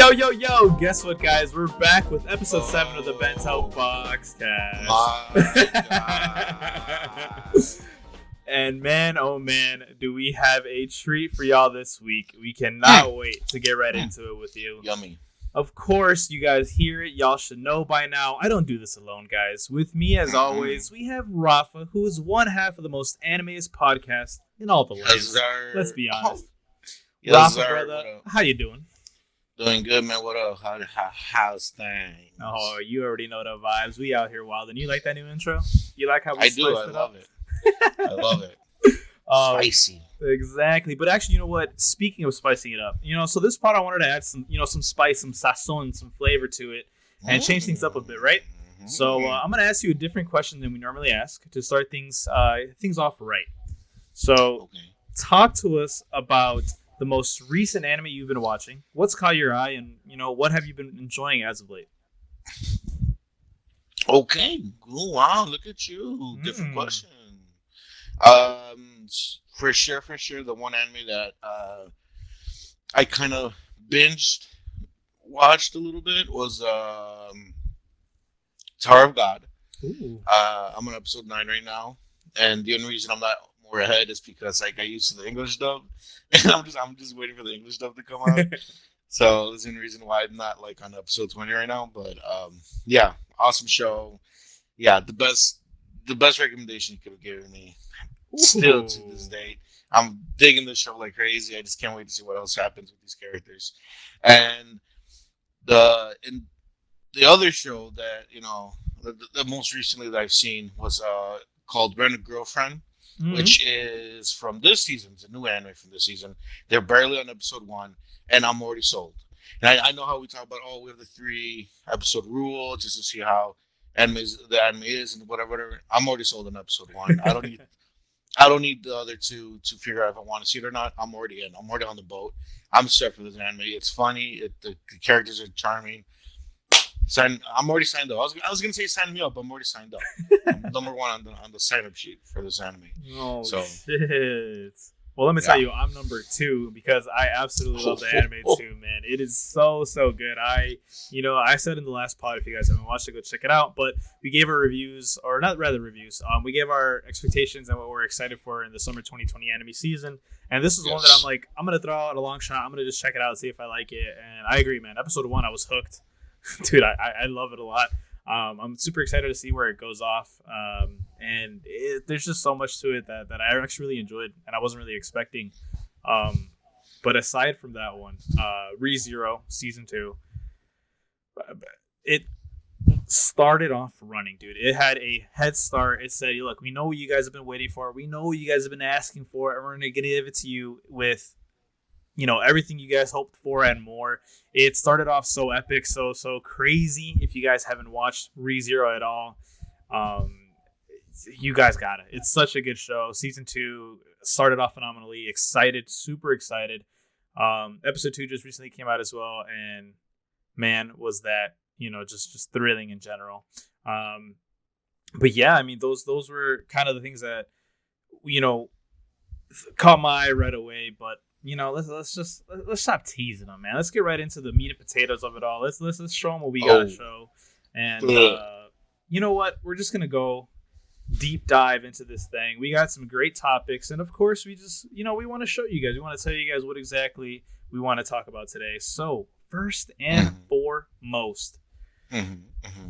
Yo, guess what, guys? We're back with episode 7 of the Bento Boxcast. And man, oh man, do we have a treat for y'all this week. We cannot wait to get right into it with you. Yummy. Of course, you guys hear it. Y'all should know by now. I don't do this alone, guys. With me, as always, we have Rafa, who is one half of the most animeist podcast in all the land. Yes, Let's be honest. Yes, Rafa, sir. brother, how you doing? Doing good, man. What up? How's things? Oh, you already know the vibes. We out here wild. And you like that new intro? You like how we I do. I love it. I love it. Spicy. Exactly. But actually, you know what? Speaking of spicing it up, so this part I wanted to add some spice, some sazon, some flavor to it and change things up a bit, right? Mm-hmm. So I'm going to ask you a different question than we normally ask to start things off right. So talk to us about the most recent anime you've been watching. What's caught your eye, and what have you been enjoying as of late? Okay. Oh, wow, look at you. Different question. For sure, the one anime that I kind of watched a little bit was Tower of God. I'm on episode 9 right now, and the only reason I'm not more ahead is because I got used to the English dub, and I'm just waiting for the English dub to come out. So that's the only reason why I'm not on episode 20 right now. But yeah, awesome show. Yeah, the best recommendation you could have given me. Still to this day, I'm digging the show like crazy. I just can't wait to see what else happens with these characters. And the other show that the most recently that I've seen was called Rent a Girlfriend. Which is from this season. It's a new anime from this season. They're barely on episode 1, and I'm already sold. And I know how we talk about, we have the 3-episode rule just to see how the anime is and whatever. I'm already sold on episode 1. I don't need the other 2 to figure out if I want to see it or not. I'm already in. I'm already on the boat. I'm set for this anime. It's funny. The characters are charming. I'm already signed up. I was gonna say sign me up. I'm already signed up. I'm number 1 on the sign up sheet for this anime. Oh shit! Well, let me tell you, I'm number 2 because I absolutely love the anime too, man. It is so good. I said in the last pod, if you guys haven't watched it, go check it out. But we gave our reviews, or not rather reviews. We gave our expectations and what we're excited for in the summer 2020 anime season. And this is one that I'm gonna throw out a long shot. I'm gonna just check it out and see if I like it. And I agree, man. Episode 1, I was hooked. Dude, I love it a lot. I'm super excited to see where it goes off. And there's just so much to it that I actually really enjoyed and I wasn't really expecting. But aside from that one, Re:Zero Season 2, it started off running, dude. It had a head start. It said, look, we know what you guys have been waiting for. We know what you guys have been asking for. And we're going to give it to you with everything you guys hoped for and more. It started off so epic, so crazy. If you guys haven't watched Re:Zero at all, you guys got it. It's such a good show. Season 2 started off phenomenally. Super excited. Episode 2 just recently came out as well, and man, was that just thrilling in general. But yeah, I mean those were kind of the things that caught my eye right away. But let's stop teasing them, man. Let's get right into the meat and potatoes of it all. Let's show them what we got to show. And you know what? We're just gonna go deep dive into this thing. We got some great topics, and of course, we just we want to show you guys. We want to tell you guys what exactly we want to talk about today. So first and foremost,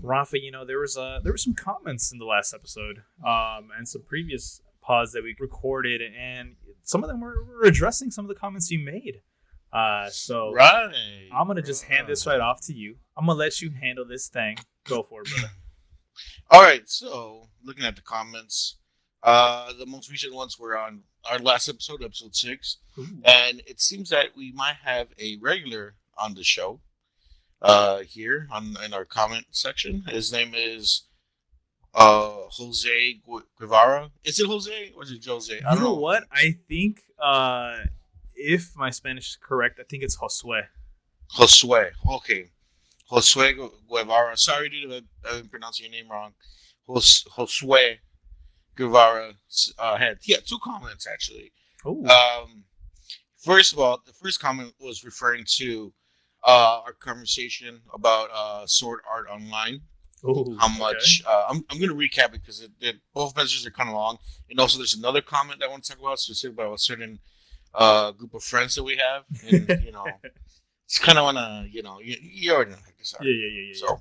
Rafa, there were some comments in the last episode, and some previous pods that we recorded, and some of them were addressing some of the comments you made. So I'm gonna just hand this right off to you. I'm gonna let you handle this thing. Go for it, brother. All right. So looking at the comments, the most recent ones were on our last episode 6, and it seems that we might have a regular on the show here in our comment section. His name is Jose Guevara. Is it Jose or is it Jose? I don't know what? I think if my Spanish is correct, I think it's Josue. Josue. Okay. Josue Guevara. Sorry, dude, if I'm pronouncing your name wrong. Josue Guevara had 2 comments actually. Ooh. First of all, the first comment was referring to our conversation about Sword Art Online. Ooh, How much? I'm going to recap it because both messages are kind of long, and also there's another comment that I want to talk about specifically about a certain group of friends that we have, and it's kind of wanna you already know how this are. Yeah.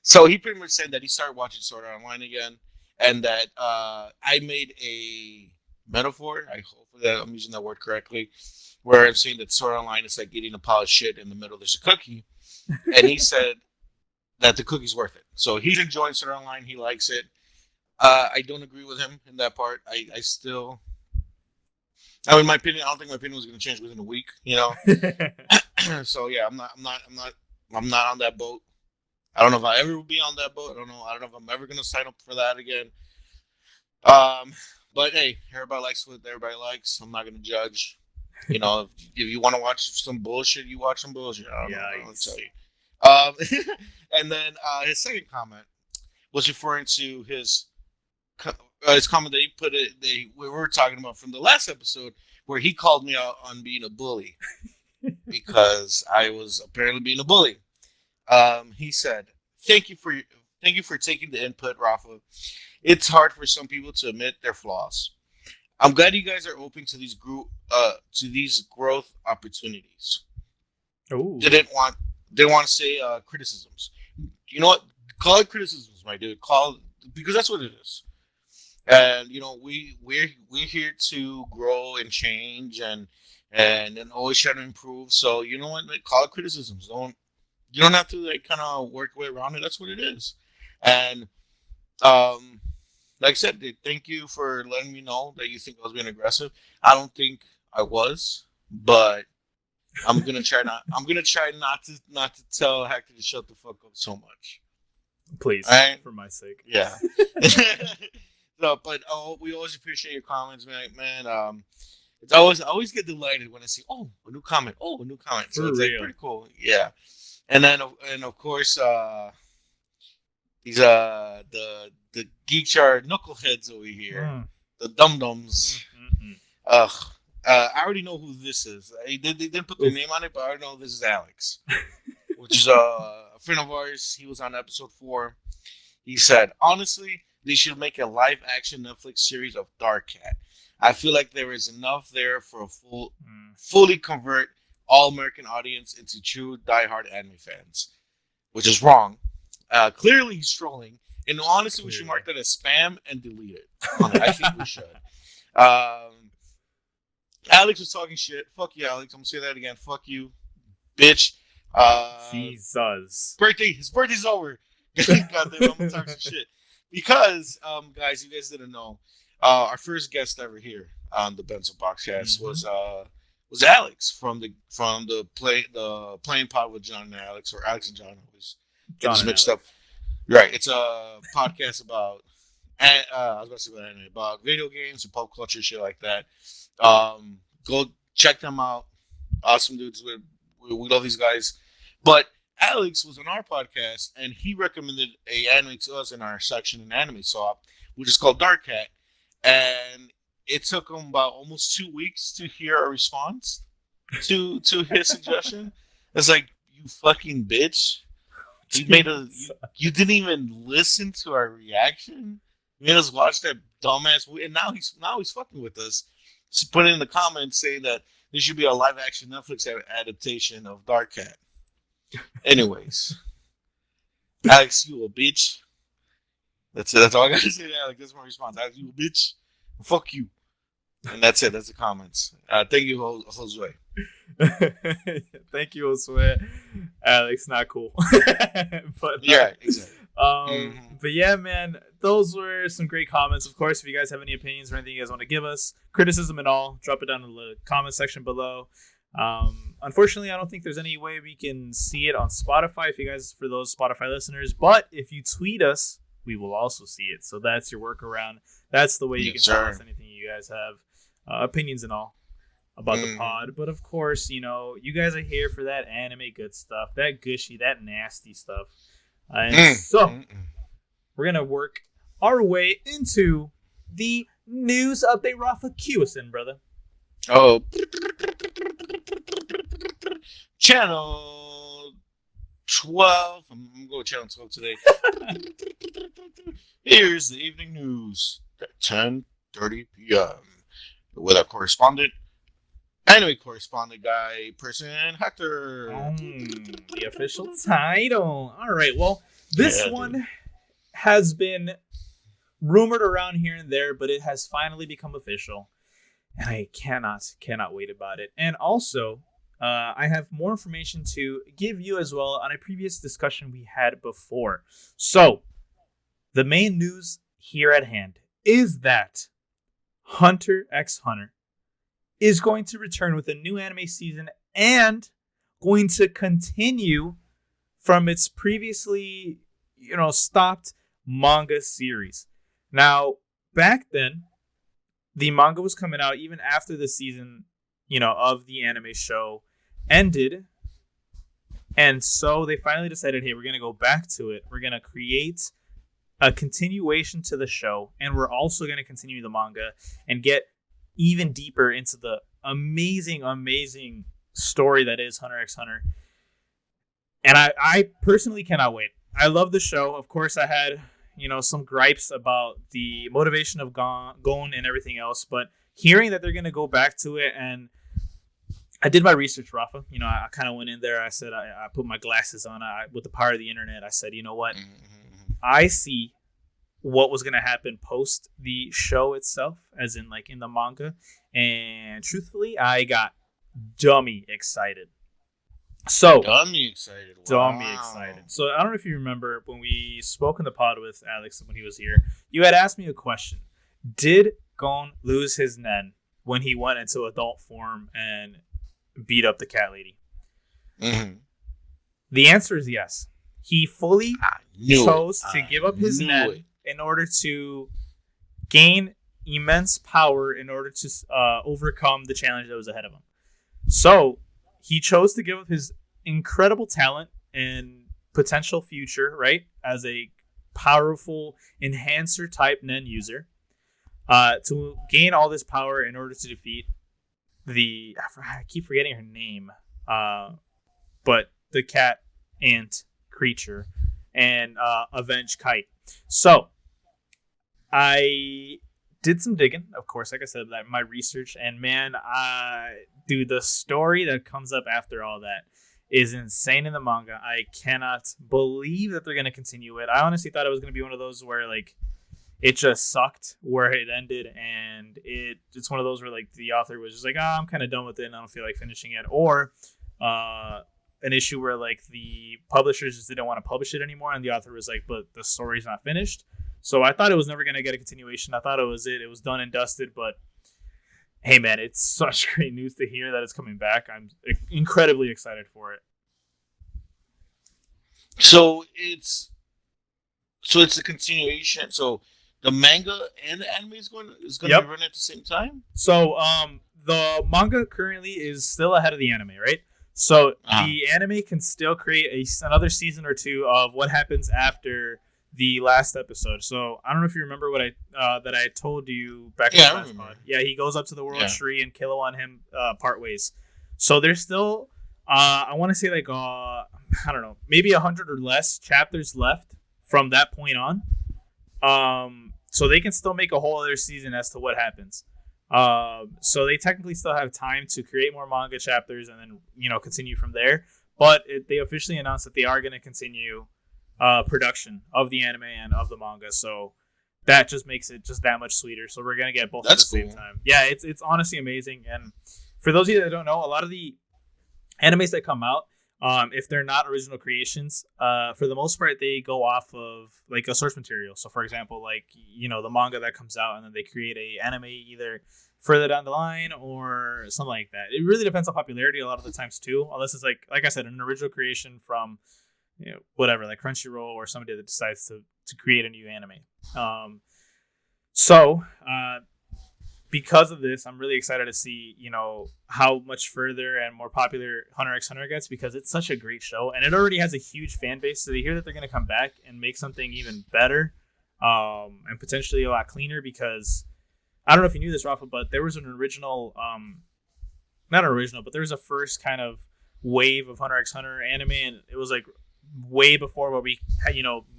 So he pretty much said that he started watching Sword Art Online again, and that I made a metaphor. I hope that I'm using that word correctly, where I'm saying that Sword Art Online is like eating a pile of shit in the middle. There's a cookie, and he said that the cookie's worth it. So he's enjoying Sword Art Online. He likes it. I don't agree with him in that part. I still, in my opinion, I don't think my opinion was going to change within a week. So yeah, I'm not on that boat. I don't know if I ever will be on that boat. I don't know if I'm ever going to sign up for that again. But hey, everybody likes what everybody likes. I'm not going to judge. If you want to watch some bullshit, you watch some bullshit. I don't know. I don't tell you. And then his second comment was referring to his comment that he put we were talking about from the last episode, where he called me out on being a bully because I was apparently being a bully. He said, "Thank you for taking the input, Rafa. It's hard for some people to admit their flaws. I'm glad you guys are open to these growth opportunities." Oh, didn't want to say criticisms. You know what? Call it criticisms, my dude. Because that's what it is. And we're here to grow and change and always try to improve. So you know what? Call it criticisms. You don't have to kind of work your way around it. That's what it is. And like I said, thank you for letting me know that you think I was being aggressive. I don't think I was, but I'm gonna try not to tell Hector to shut the fuck up so much. Please, right? For my sake. Yeah. No, but we always appreciate your comments, man. It's I always get delighted when I see a new comment. So it's like pretty cool. Yeah. And then of course these the geek chart knuckleheads over here, the dum dums. I already know who this is. They didn't put their name on it, but I already know this is Alex, which is a friend of ours. He was on episode 4. He said, "Honestly, they should make a live-action Netflix series of Dark Cat. I feel like there is enough there for a fully convert all-American audience into true die-hard anime fans," which is wrong. Clearly, he's trolling. And honestly, we should mark that as spam and delete it. I think we should. Alex was talking shit. Fuck you, Alex. I'm gonna say that again. Fuck you, bitch. Jesus. His birthday's over. God damn, I'm gonna talk some shit. Because, guys, you guys didn't know, our first guest ever here on the Bento Boxcast was Alex from the Playing Pod with John and Alex, or Alex and John. Always get this mixed up. Right, it's a podcast about about video games and pop culture, shit like that. Go check them out. Awesome dudes. We love these guys. But Alex was on our podcast, and he recommended a anime to us in our section in Anime Swap, which is called Dark Cat. And it took him about almost 2 weeks to hear a response to his suggestion. It's like, you fucking bitch. You didn't even listen to our reaction. You made us watch that dumbass movie, and now he's fucking with us. Just putting in the comments saying that there should be a live action Netflix adaptation of Dark Cat. Anyways, Alex, you a bitch. That's it. That's all I gotta say to Alex. That's my response. Alex, you a bitch. Fuck you. And that's it. That's the comments. Thank you, Josue. Thank you, Josue. Alex, not cool. But yeah, exactly. But yeah, man, those were some great comments. Of course, if you guys have any opinions or anything you guys want to give us, criticism and all, drop it down in the comment section below. Unfortunately, I don't think there's any way we can see it on Spotify for those Spotify listeners, but if you tweet us, we will also see it. So that's your workaround. That's the way you can tell us anything you guys have, opinions and all about the pod. But of course, you guys are here for that anime good stuff, that gushy, that nasty stuff. And so we're going to work our way into the news update. Rafa, cue us in, brother. Oh, channel 12. I'm gonna go with channel 12 today. Here's the evening news at 10:30 p.m. with our correspondent, anime correspondent person, Hector. The official title. All right. Well, this one has been rumored around here and there, but it has finally become official, and I cannot wait about it. And also, I have more information to give you as well on a previous discussion we had before. So, the main news here at hand is that Hunter x Hunter is going to return with a new anime season and going to continue from its previously, stopped manga series. Now, back then, the manga was coming out even after the season, of the anime show ended. And so they finally decided, hey, we're going to go back to it. We're going to create a continuation to the show. And we're also going to continue the manga and get even deeper into the amazing story that is Hunter x Hunter. And I personally cannot wait. I love the show. Of course, I had, some gripes about the motivation of Gon and everything else. But hearing that they're going to go back to it, and I did my research, Rafa. I kind of went in there. I said, I put my glasses on. With the power of the internet, I said, you know what? I see what was going to happen post the show itself, as in like in the manga. And truthfully, I got dummy excited. Dummy excited. So I don't know if you remember when we spoke in the pod with Alex when he was here, you had asked me a question. Did Gon lose his nen when he went into adult form and beat up the cat lady? Mm-hmm. The answer is yes. He fully chose to give up his nen in order to gain immense power in order to overcome the challenge that was ahead of him. So he chose to give up his incredible talent and potential future, right, as a powerful enhancer type nen user, to gain all this power in order to defeat I keep forgetting her name, but the cat ant creature, and avenge Kite. So I did some digging, of course, like I said, that my research, and man, the story that comes up after all that is insane in the manga. I cannot believe that they're going to continue it. I honestly thought it was going to be one of those where like it just sucked where it ended, and it's one of those where like the author was just like, I'm kind of done with it and I don't feel like finishing it, or an issue where like the publishers just didn't want to publish it anymore, and the author was like, but the story's not finished. So I thought it was never going to get a continuation. I thought it was done and dusted. But hey, man, it's such great news to hear that it's coming back. I'm incredibly excited for it. So it's a continuation. So the manga and the anime is going to be running at the same time. So the manga currently is still ahead of the anime, right? So the anime can still create another season or two of what happens after the last episode. So I don't know if you remember what I told you back in the last pod. Yeah, he goes up to the world tree and Kilo and him part ways. So there's still I want to say like I don't know, maybe 100 or less chapters left from that point on. So they can still make a whole other season as to what happens. So they technically still have time to create more manga chapters and then continue from there. But they officially announced that they are going to continue production of the anime and of the manga, so that just makes it just that much sweeter. So we're gonna get both at the same time. Yeah, it's honestly amazing. And for those of you that don't know, a lot of the animes that come out, if they're not original creations, for the most part they go off of like a source material. So for example, like the manga that comes out and then they create a anime either further down the line or something like that. It really depends on popularity a lot of the times too, unless it's like I said, an original creation from whatever, like Crunchyroll or somebody that decides to create a new anime. So because of this, I'm really excited to see, how much further and more popular Hunter x Hunter gets, because it's such a great show and it already has a huge fan base. So to hear that they're going to come back and make something even better, and potentially a lot cleaner, because I don't know if you knew this, Rafa, but there was an original not original, but there was a first kind of wave of Hunter x Hunter anime, and it was like way before what we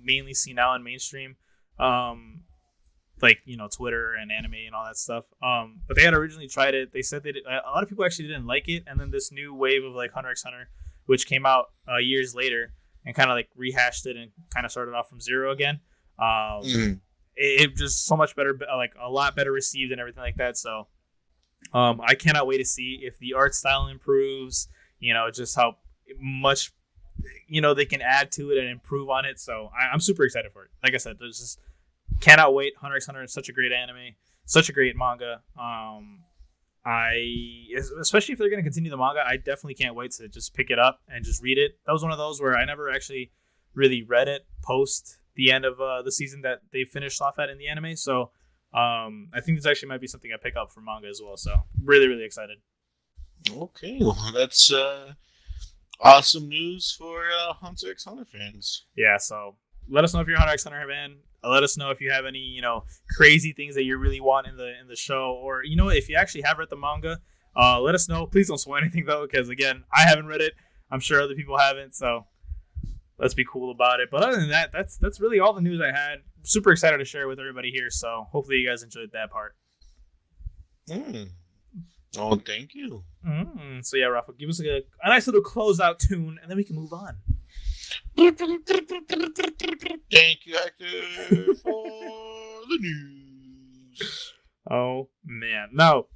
mainly see now in mainstream, like Twitter and anime and all that stuff. But they had originally tried it. They said a lot of people actually didn't like it, and then this new wave of like Hunter x Hunter, which came out years later and kind of like rehashed it and kind of started off from zero again. It just so much better, like a lot better received and everything like that. So I cannot wait to see if the art style improves, just how much they can add to it and improve on it. So I'm super excited for it. Like I said, there's just cannot wait. Hunter x Hunter is such a great anime, such a great manga. Especially if they're going to continue the manga, I definitely can't wait to just pick it up and just read it. That was one of those where I never actually really read it post the end of the season that they finished off at in the anime. So I think this actually might be something I pick up for manga as well. So really, really excited. Okay, well, that's awesome news for Hunter x Hunter fans. Yeah, so let us know if you're a Hunter x Hunter fan. Let us know if you have any, crazy things that you really want in the show, or if you actually have read the manga. Let us know. Please don't spoil anything though, because again, I haven't read it. I'm sure other people haven't, so let's be cool about it. But other than that, that's really all the news I had. Super excited to share with everybody here. So hopefully you guys enjoyed that part. Oh, thank you. So yeah, Rafa, give us a nice little closeout tune, and then we can move on. Thank you, Hector, for the news. Oh man! Now,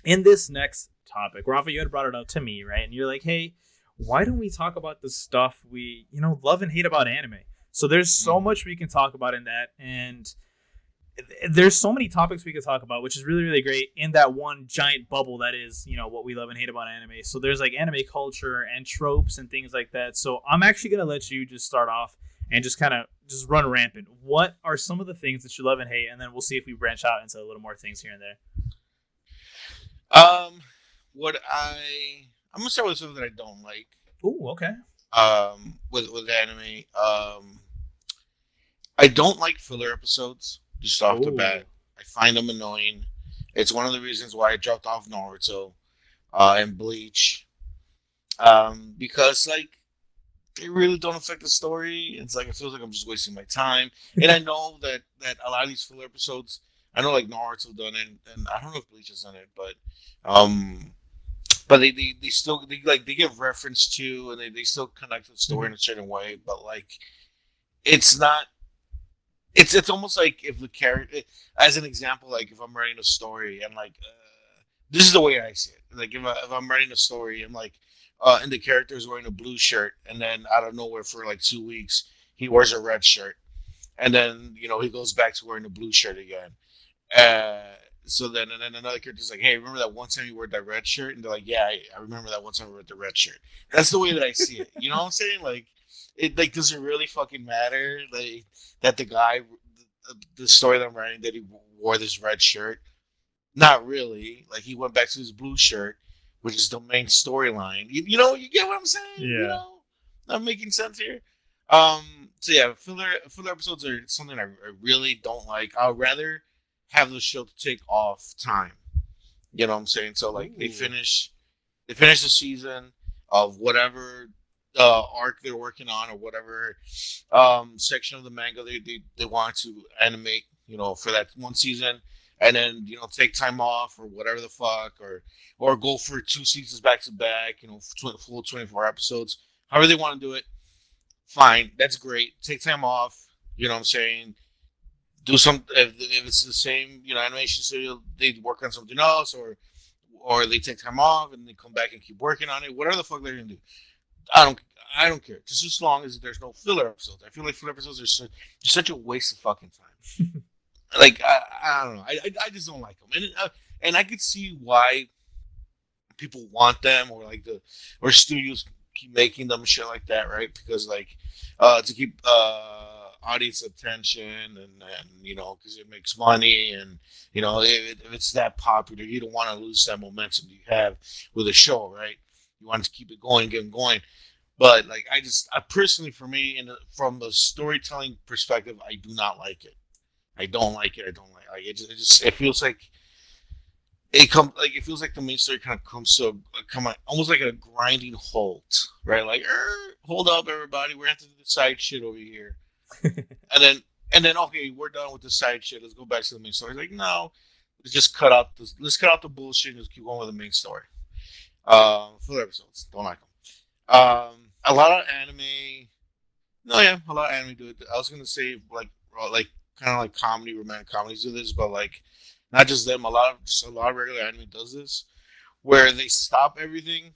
in this next topic, Rafa, you had brought it up to me, right? And you're like, "Hey, why don't we talk about the stuff we, love and hate about anime?" So there's so much we can talk about in that, and there's so many topics we could talk about, which is really, really great in that one giant bubble that is, what we love and hate about anime. So there's like anime culture and tropes and things like that. So I'm actually going to let you just start off and just kind of just run rampant. What are some of the things that you love and hate? And then we'll see if we branch out into a little more things here and there. I'm going to start with something that I don't like. Ooh, okay. With anime. I don't like filler episodes. Just off the bat, I find them annoying. It's one of the reasons why I dropped off Naruto and Bleach, because like they really don't affect the story. It's like it feels like I'm just wasting my time. And I know that a lot of these filler episodes, I know like Naruto done it, and I don't know if Bleach has done it, but they still they give reference to, and they still connect to the story in a certain way. But like, it's not. It's almost like if the character, as an example, like if I'm writing a story and like, this is the way I see it. Like if I'm writing a story and like, and the character is wearing a blue shirt, and then out of nowhere for like 2 weeks he wears a red shirt, and then he goes back to wearing a blue shirt again. So then another character's like, hey, remember that one time you wore that red shirt? And they're like, yeah, I remember that one time I wore the red shirt. That's the way that I see it. You know what I'm saying? Like, it like does it really fucking matter like that the guy, the story that I'm writing, that he wore this red shirt? Not really. Like he went back to his blue shirt, which is the main storyline. You get what I'm saying? Yeah. I'm making sense here. So yeah, filler episodes are something I really don't like. I'd rather have the show to take off time. You know what I'm saying? So like they finish the season of whatever arc they're working on, or whatever section of the manga they want to animate, for that one season, and then take time off or whatever the fuck, or go for 2 seasons back to back, full 24 episodes, however they want to do it. Fine, that's great. Take time off. You know what I'm saying? Do some if it's the same animation studio, they work on something else, or they take time off and they come back and keep working on it. Whatever the fuck they're gonna do. I don't care. Just as long as there's no filler episodes. I feel like filler episodes are such a waste of fucking time. Like I don't know. I just don't like them. And I could see why people want them, or like or studios keep making them and shit like that, right? Because like to keep audience attention, and because it makes money, and if it's that popular, you don't want to lose that momentum you have with a show, right? You want to keep it going, get it going. But like I personally, for me, from the storytelling perspective, I do not like it. I don't like it. I don't like it. It feels like it feels like the main story kind of comes to almost like a grinding halt, right? Like, hold up, everybody, we have to do the side shit over here, and then okay, we're done with the side shit. Let's go back to the main story. Like, no, let's cut out the bullshit and just keep going with the main story. Full episodes, don't like them. A lot of anime. No, yeah, a lot of anime do it. I was gonna say like kind of like comedy, romantic comedies do this, but like not just them. A lot of regular anime does this, where they stop everything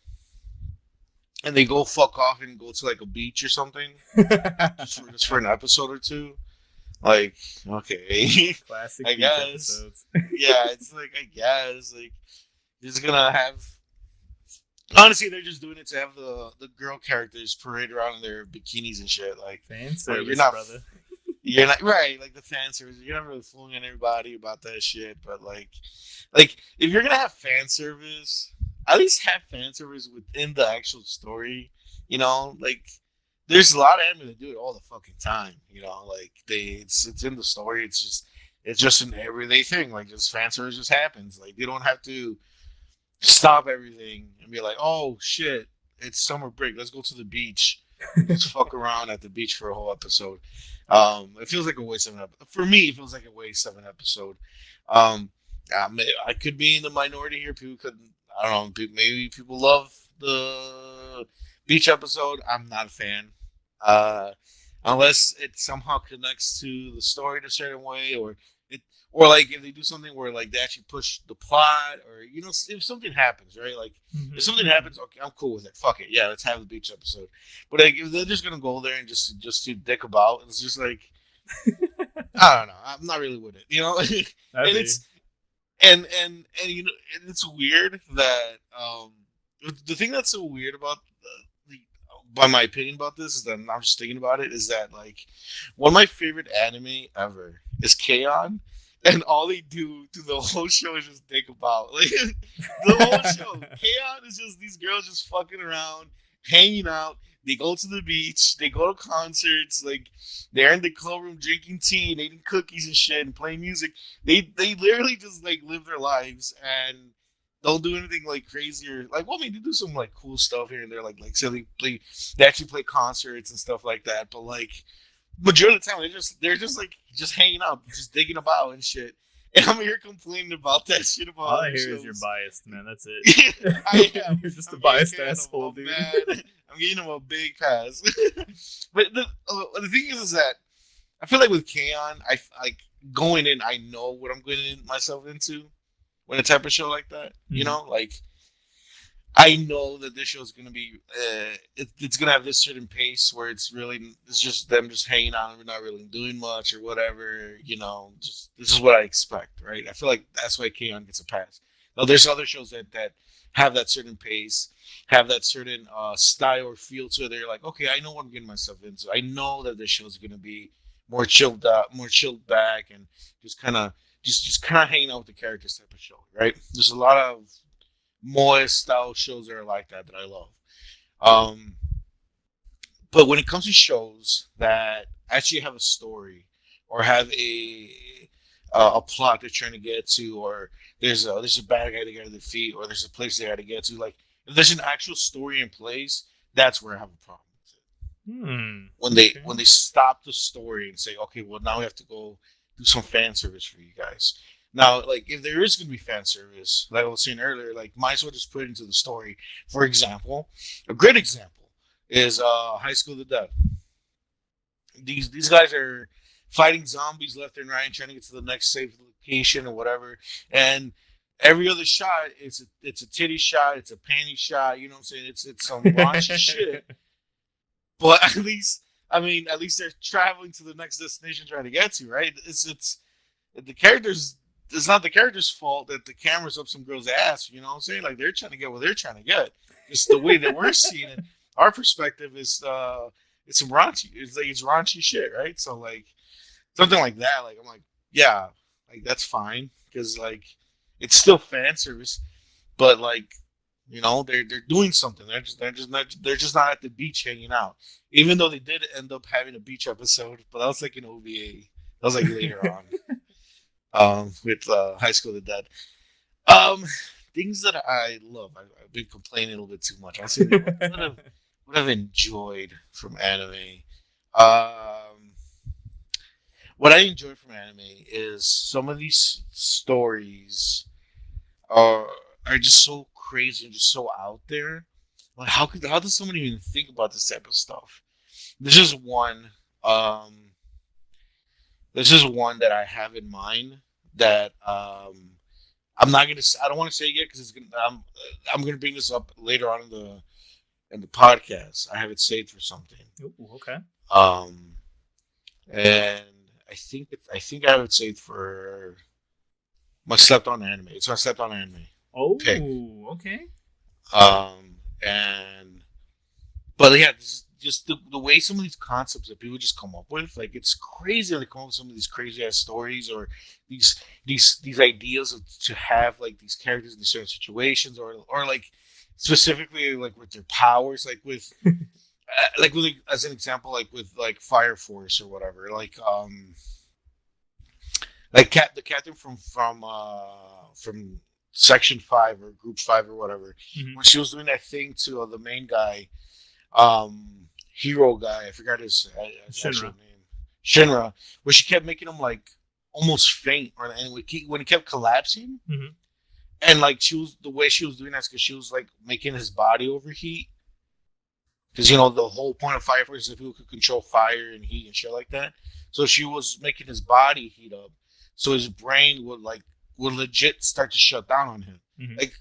and they go fuck off and go to like a beach or something, just for an episode or two. Like, okay, Classic I beach guess. episodes. Yeah, it's like I guess like you're just gonna have. Honestly, they're just doing it to have the girl characters parade around in their bikinis and shit. Like, Fan service, you're not, brother. you're not right. Like the fan service, you're not really fooling everybody about that shit. But like if you're gonna have fan service, at least have fan service within the actual story. You know, like there's a lot of anime that do it all the fucking time. You know, like it's in the story. It's just an everyday thing. Like just fan service just happens. Like they don't have to stop everything and be like, oh shit, it's summer break. Let's go to the beach. Let's fuck around at the beach for a whole episode. It feels like a waste of an episode. For me, it feels like a waste of an episode. I could be in the minority here. People could, I don't know, maybe people love the beach episode. I'm not a fan. Unless it somehow connects to the story in a certain way, or like if they do something where like they actually push the plot, or if something happens, right? Like if something happens, okay, I'm cool with it. Fuck it, yeah, let's have the beach episode. But like if they're just gonna go there and just to dick about, it's just like I don't know. I'm not really with it, and it's and it's weird that the thing that's so weird about by my opinion about this is that I'm just thinking about it is that like one of my favorite anime ever is K-On! And all they do through the whole show is just think about like the whole show. K-On! Is just these girls just fucking around, hanging out. They go to the beach, they go to concerts, like they're in the club room drinking tea and eating cookies and shit and playing music. They literally just like live their lives and don't do anything like crazy or like. Well, I mean, they do some like cool stuff here and there, like silly play. They actually play concerts and stuff like that. But like majority of the time, they're just hanging out, just digging about and shit. And I'm here complaining about that shit. About all I hear is you're biased, man. That's it. I am. You're just a biased asshole, dude. I'm giving him a big pass. But the thing is that I feel like with K-On!, I like going in. I know what I'm getting myself into when a type of show like that. Mm-hmm. Like I know that this show is gonna be. It's gonna have this certain pace where it's just them just hanging out and we're not really doing much or whatever. Just this is what I expect, right? I feel like that's why K-On! Gets a pass. Now there's other shows that have that certain pace, have that certain style or feel to it. They're like, okay, I know what I'm getting myself into. I know that this show is gonna be more chilled out, more chilled back, and just kind of hanging out with the characters type of show, right? There's a lot of moe style shows that are like that I love. But when it comes to shows that actually have a story or have a plot they're trying to get to, or there's a bad guy they got to defeat, or there's a place they got to get to, like if there's an actual story in place, that's where I have a problem with it. When they stop the story and say, okay, well now we have to go do some fan service for you guys. Now, like, if there is going to be fan service, like I was saying earlier, like, might as well just put it into the story. For example, a great example is High School of the Dead. These guys are fighting zombies left and right, trying to get to the next safe location or whatever. And every other shot, it's a titty shot, it's a panty shot. You know what I'm saying? It's some raunchy shit. But at least they're traveling to the next destination trying to get to, right? It's the characters. It's not the character's fault that the camera's up some girl's ass. You know what I'm saying? Like they're trying to get what they're trying to get. It's the way that we're seeing it. Our perspective is it's some raunchy. It's raunchy shit, right? So like something like that. Like I'm like, yeah, like that's fine because like it's still fan service, but like they're doing something. They're just not at the beach hanging out. Even though they did end up having a beach episode, but that was like an OVA. That was like later on. With High School of the Dead. Um, things that I love. I've been complaining a little bit too much. I say what I've enjoyed from anime. Um, what I enjoy from anime is some of these stories are are just so crazy and just so out there. Like how does someone even think about this type of stuff? There's just one. Um, there's just one that I have in mind that I'm not gonna. I don't want to say it yet because it's gonna. I'm gonna bring this up later on in the podcast. I have it saved for something. Ooh, okay. Um, and I think I have it saved for my slept on anime. It's my slept on anime Oh, pick. okay. And but yeah, just the way some of these concepts that people just come up with, like it's crazy. They come up with some of these crazy ass stories or these ideas of, to have like these characters in certain situations, or like specifically like with their powers, like with as an example, like with like Fire Force or whatever, like the captain from Section 5 or Group 5 or whatever, when she was doing that thing to the main guy, hero guy, I forgot his actual name, Shinra, where she kept making him like almost faint, and when he kept collapsing, and like the way she was doing that is because she was like making his body overheat, because the whole point of Fire Force is that people could control fire and heat and shit like that. So she was making his body heat up, so his brain would legit start to shut down on him. Like,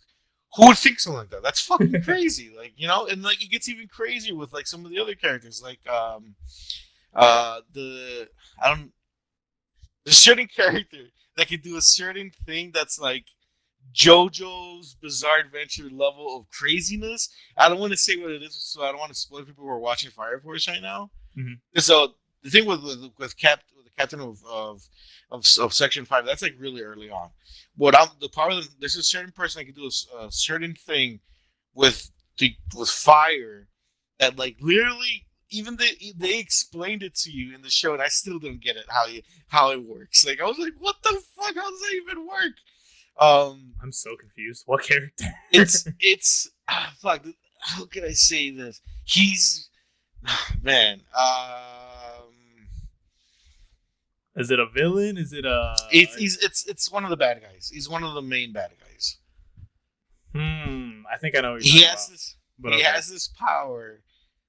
who would think something like that? That's fucking crazy. Like, and like it gets even crazier with like some of the other characters. Like there's a certain character that can do a certain thing that's like JoJo's Bizarre Adventure level of craziness. I don't want to say what it is, so I don't want to spoil people who are watching Fire Force right now. So the thing with the captain of Section 5, that's like really early on. There's a certain person that can do a certain thing with fire that like literally even they explained it to you in the show, and I still don't get it how it works. Like I was like, what the fuck? How does that even work? I'm so confused. What character? it's fuck. How can I say this? He's man. Is it a villain? Is it a? It's one of the bad guys. He's one of the main bad guys. I think I know what you're talking about. He has this power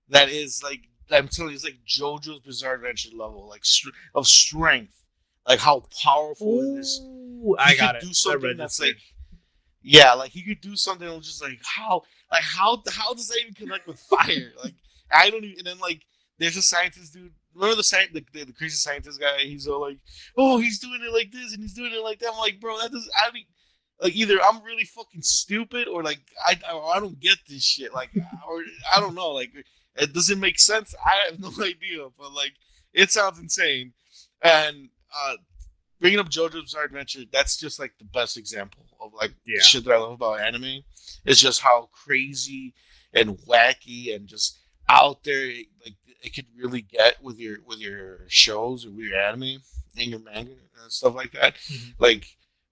that is like, I'm telling you, it's like JoJo's Bizarre Adventure level, like of strength, like how powerful it is. I got it. Do something that's like, yeah, like he could do something that was just like how does that even connect with fire? Like I don't even. And then like there's a scientist dude. Remember the crazy scientist guy? He's all like, oh, he's doing it like this and he's doing it like that. I'm like, bro, that doesn't. I mean, like either I'm really fucking stupid or like I don't get this shit. Like or I don't know. Like it doesn't make sense. I have no idea. But like it sounds insane. And bringing up JoJo's Bizarre Adventure, that's just like the best example of like the shit that I love about anime. It's just how crazy and wacky and just out there like it could really get with your shows or with your anime and your manga and stuff like that. Like,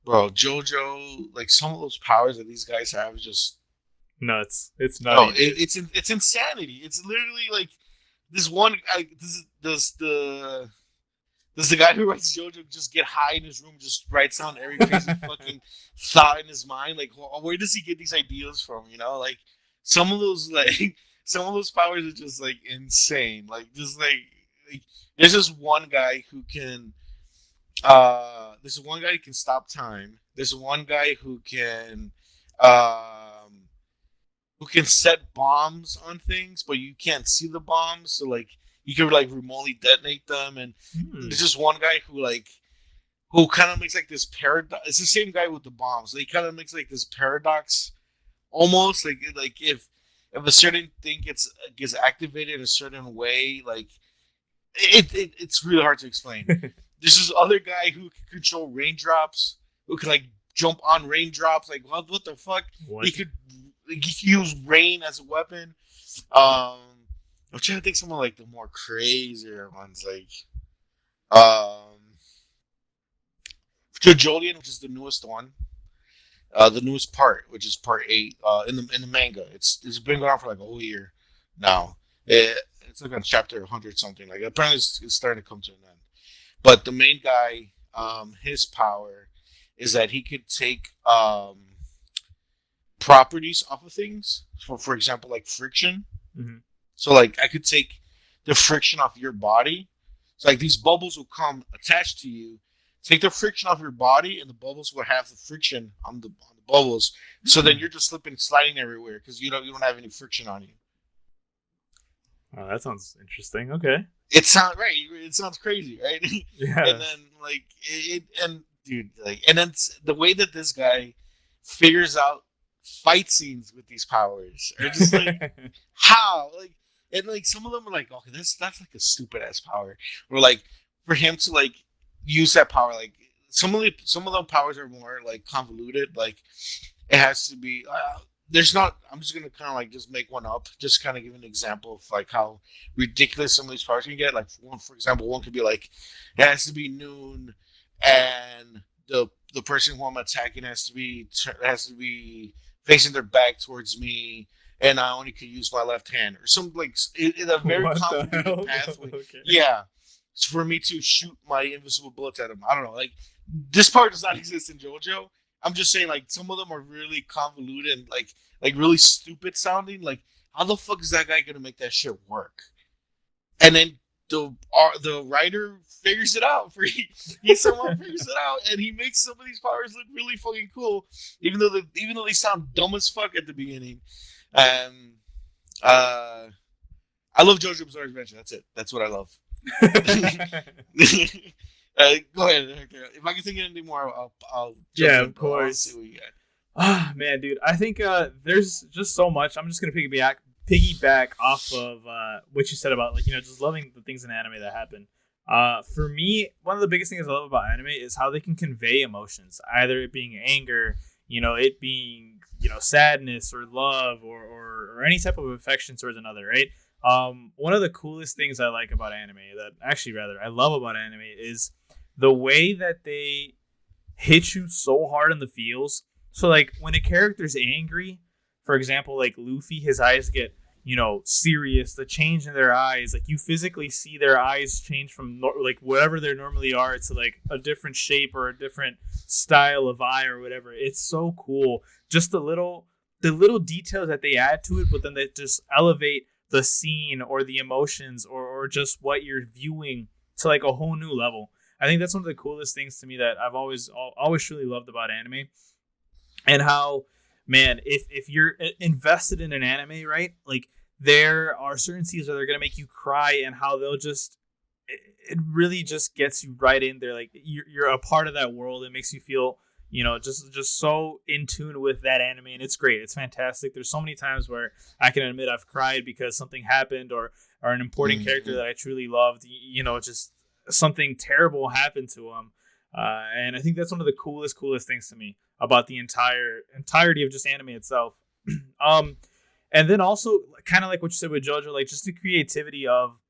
bro, JoJo, like some of those powers that these guys have is just nuts. It's nuts. No, it's insanity. It's literally like this one. Does the guy who writes JoJo just get high in his room, just writes down every crazy fucking thought in his mind? Like, where does he get these ideas from? Like some of those powers are just like insane. Like just like there's this one guy who can. There's one guy who can stop time. There's one guy who can set bombs on things, but you can't see the bombs. So like you can like remotely detonate them. And there's just one guy who kind of makes like this paradox. It's the same guy with the bombs. He kind of makes like this paradox, almost like if a certain thing gets activated a certain way, like it's really hard to explain. There's this other guy who can control raindrops, who can like jump on raindrops. Like what the fuck? What? He could use rain as a weapon. I'm trying to think some of like the more crazier ones, like Jolian, which is the newest one. the newest part, which is part 8, in the manga. It's been going on for like a whole year now. It's like on chapter 100 something. Like apparently it's starting to come to an end. But the main guy, his power is that he could take properties off of things. For example, like friction. Mm-hmm. So like I could take the friction off your body. So like these bubbles will come attached to you. Take the friction off your body, and the bubbles will have the friction on the bubbles. So then you're just slipping and sliding everywhere because you don't have any friction on you. Oh, that sounds interesting. Okay. It sounds right. It sounds crazy, right? Yeah. And then like and dude, like, and then the way that this guy figures out fight scenes with these powers are just like how, like, and like some of them are like, okay, that's like a stupid ass power. Or like for him to like use that power, like some of them powers are more like convoluted. Like it has to be. There's not. I'm just gonna kind of like just make one up. Just kind of give an example of like how ridiculous some of these powers can get. Like one, for example, one could be like it has to be noon, and the person who I'm attacking has to be facing their back towards me, and I only can use my left hand, or some like in a very convoluted pathway. Okay. Yeah, it's for me to shoot my invisible bullets at him. I don't know. Like this part does not exist in JoJo. I'm just saying, like, some of them are really convoluted and like really stupid sounding. Like, how the fuck is that guy gonna make that shit work? And then the writer figures it out. He somehow figures it out, and he makes some of these powers look really fucking cool, even though they sound dumb as fuck at the beginning. I love JoJo Bizarre Adventure. That's it. That's what I love. Go ahead, Hector. If I can think of anything more, I'll yeah, of course. See what you got. Ah, man, dude. I think there's just so much. I'm just gonna piggyback off of what you said about, like, just loving the things in anime that happen. For me, one of the biggest things I love about anime is how they can convey emotions, either it being anger, it being sadness or love or any type of affection towards another, right? One of the coolest things I like about anime, I love about anime, is the way that they hit you so hard in the feels. So like when a character's angry, for example, like Luffy, his eyes get, serious, the change in their eyes, like you physically see their eyes change from like whatever they normally are to like a different shape or a different style of eye or whatever. It's so cool. Just the little details that they add to it, but then they just elevate the scene or the emotions or just what you're viewing to like a whole new level. I think that's one of the coolest things to me that I've always truly loved about anime. And how, man, if you're invested in an anime, right? Like there are certain scenes that are going to make you cry, and how they'll just, it really just gets you right in there. Like you're a part of that world. It makes you feel, just so in tune with that anime, and it's great. It's fantastic. There's so many times where I can admit I've cried because something happened or an important character that I truly loved, just something terrible happened to him. And I think that's one of the coolest things to me about the entirety of just anime itself. And then also kind of like what you said with JoJo, like just the creativity of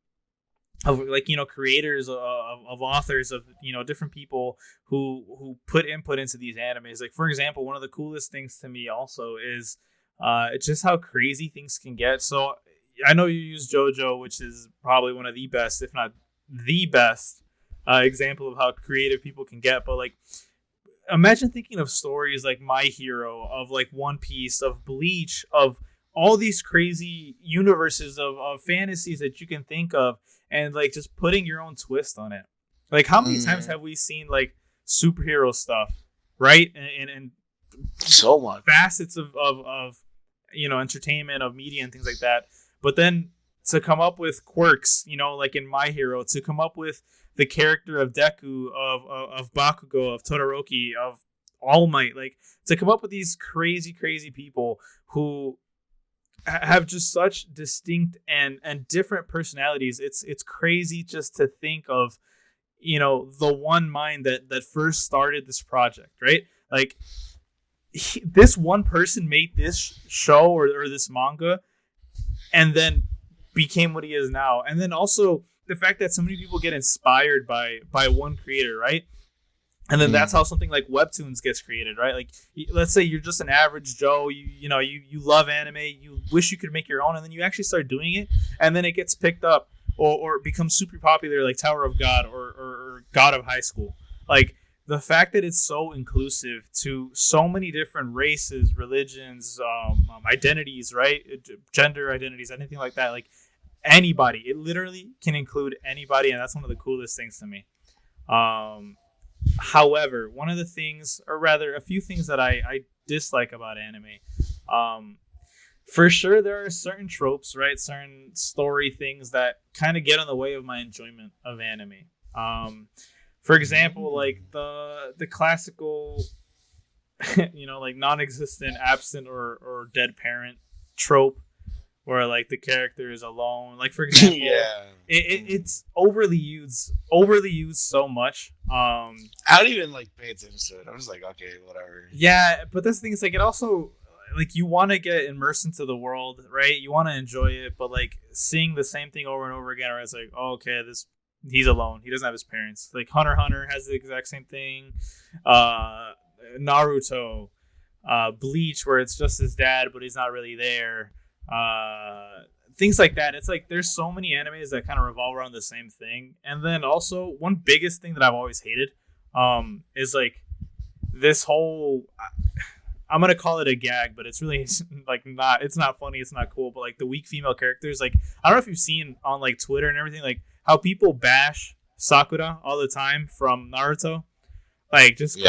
like, creators of authors of, different people who put input into these animes. Like, for example, one of the coolest things to me also is just how crazy things can get. So I know you use JoJo, which is probably one of the best, if not the best example of how creative people can get. But like, imagine thinking of stories like My Hero, of like One Piece, of Bleach, of all these crazy universes of fantasies that you can think of, and like just putting your own twist on it. Like how many times have we seen like superhero stuff, right? And so much facets of entertainment, of media and things like that. But then to come up with quirks, like in My Hero, to come up with the character of Deku, of Bakugo, of Todoroki, of All Might, like to come up with these crazy people who have just such distinct and different personalities. It's crazy just to think of, the one mind that first started this project, right? Like this one person made this show or this manga, and then became what he is now. And then also the fact that so many people get inspired by one creator, right? And then that's how something like webtoons gets created, right? Like, let's say you're just an average Joe, you love anime, you wish you could make your own, and then you actually start doing it, and then it gets picked up or becomes super popular, like Tower of God or God of High School. Like, the fact that it's so inclusive to so many different races, religions, identities, right? Gender identities, anything like that. Like, anybody. It literally can include anybody, and that's one of the coolest things to me. However, one of the things, or rather a few things that I dislike about anime, for sure there are certain tropes, right? Certain story things that kind of get in the way of my enjoyment of anime. For example, like the classical, like non-existent, absent or dead parent trope, where like the character is alone. Like, for example, it's overly used so much. I don't even like pay attention to it. I'm just like, okay, whatever. Yeah, but this thing is like, it also, like, you want to get immersed into the world, right? You want to enjoy it, but like seeing the same thing over and over again, where it's like, oh, okay, he's alone. He doesn't have his parents. Like Hunter x Hunter has the exact same thing. Naruto, Bleach, where it's just his dad, but he's not really there. Things like that. It's like there's so many animes that kind of revolve around the same thing. And then also one biggest thing that I've always hated is like this whole, I'm gonna call it a gag, but it's really like not, it's not funny, it's not cool, but like the weak female characters. Like, I don't know if you've seen on like Twitter and everything, like how people bash Sakura all the time from Naruto, like just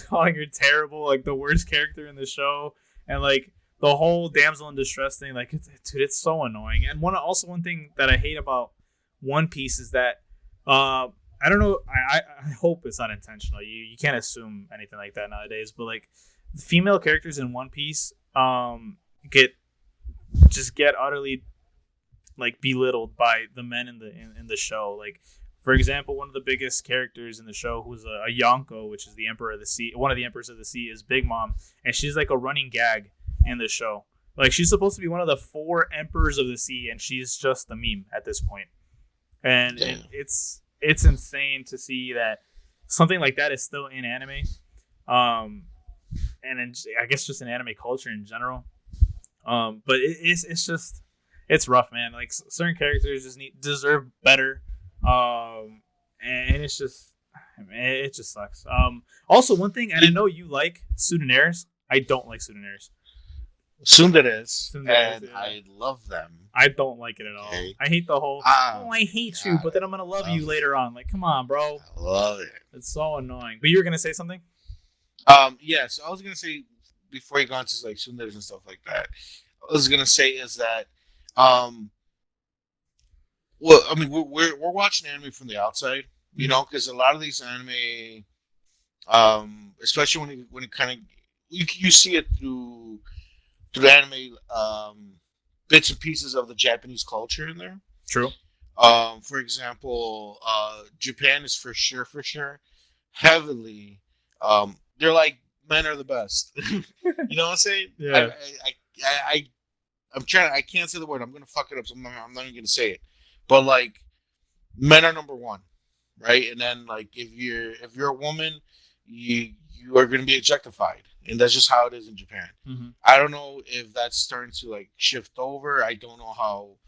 calling her terrible, like the worst character in the show, and like the whole damsel in distress thing. Like, it's so annoying. And one thing that I hate about One Piece is that I don't know, I hope it's not intentional. You can't assume anything like that nowadays, but like the female characters in One Piece get utterly like belittled by the men in the show. Like, for example, one of the biggest characters in the show, who's a Yonko, which is the Emperor of the Sea, one of the Emperors of the Sea, is Big Mom, and she's like a running gag in the show. Like, she's supposed to be one of the 4 Emperors of the Sea, and she's just a meme at this point. And it's insane to see that something like that is still in anime, and I guess just in anime culture in general. But it's rough, man. Like, certain characters just deserve better, and it just sucks. Also, one thing, and I know you like Sudaneres. I don't like Sudaneres. Sundares, and I love them. I don't like it at all. I hate the whole, I hate you, but then I'm gonna love you later on. Like, come on, bro. I love it. It's so annoying. But you were gonna say something? Yeah. So I was gonna say, before you go into like Sundares and stuff like that, I was gonna say is that, well, I mean, we're watching anime from the outside, you know, because a lot of these anime, especially when it kind of you see it through anime, bits and pieces of the Japanese culture in there. True. For example, Japan is for sure heavily. They're like, men are the best. You know what I'm saying? Yeah. I'm trying. I can't say the word. I'm gonna fuck it up. So I'm not even gonna say it. But like, men are number one, right? And then like, if you're a woman, you are gonna be objectified. And that's just how it is in Japan. Mm-hmm. I don't know if that's starting to like shift over. I don't know how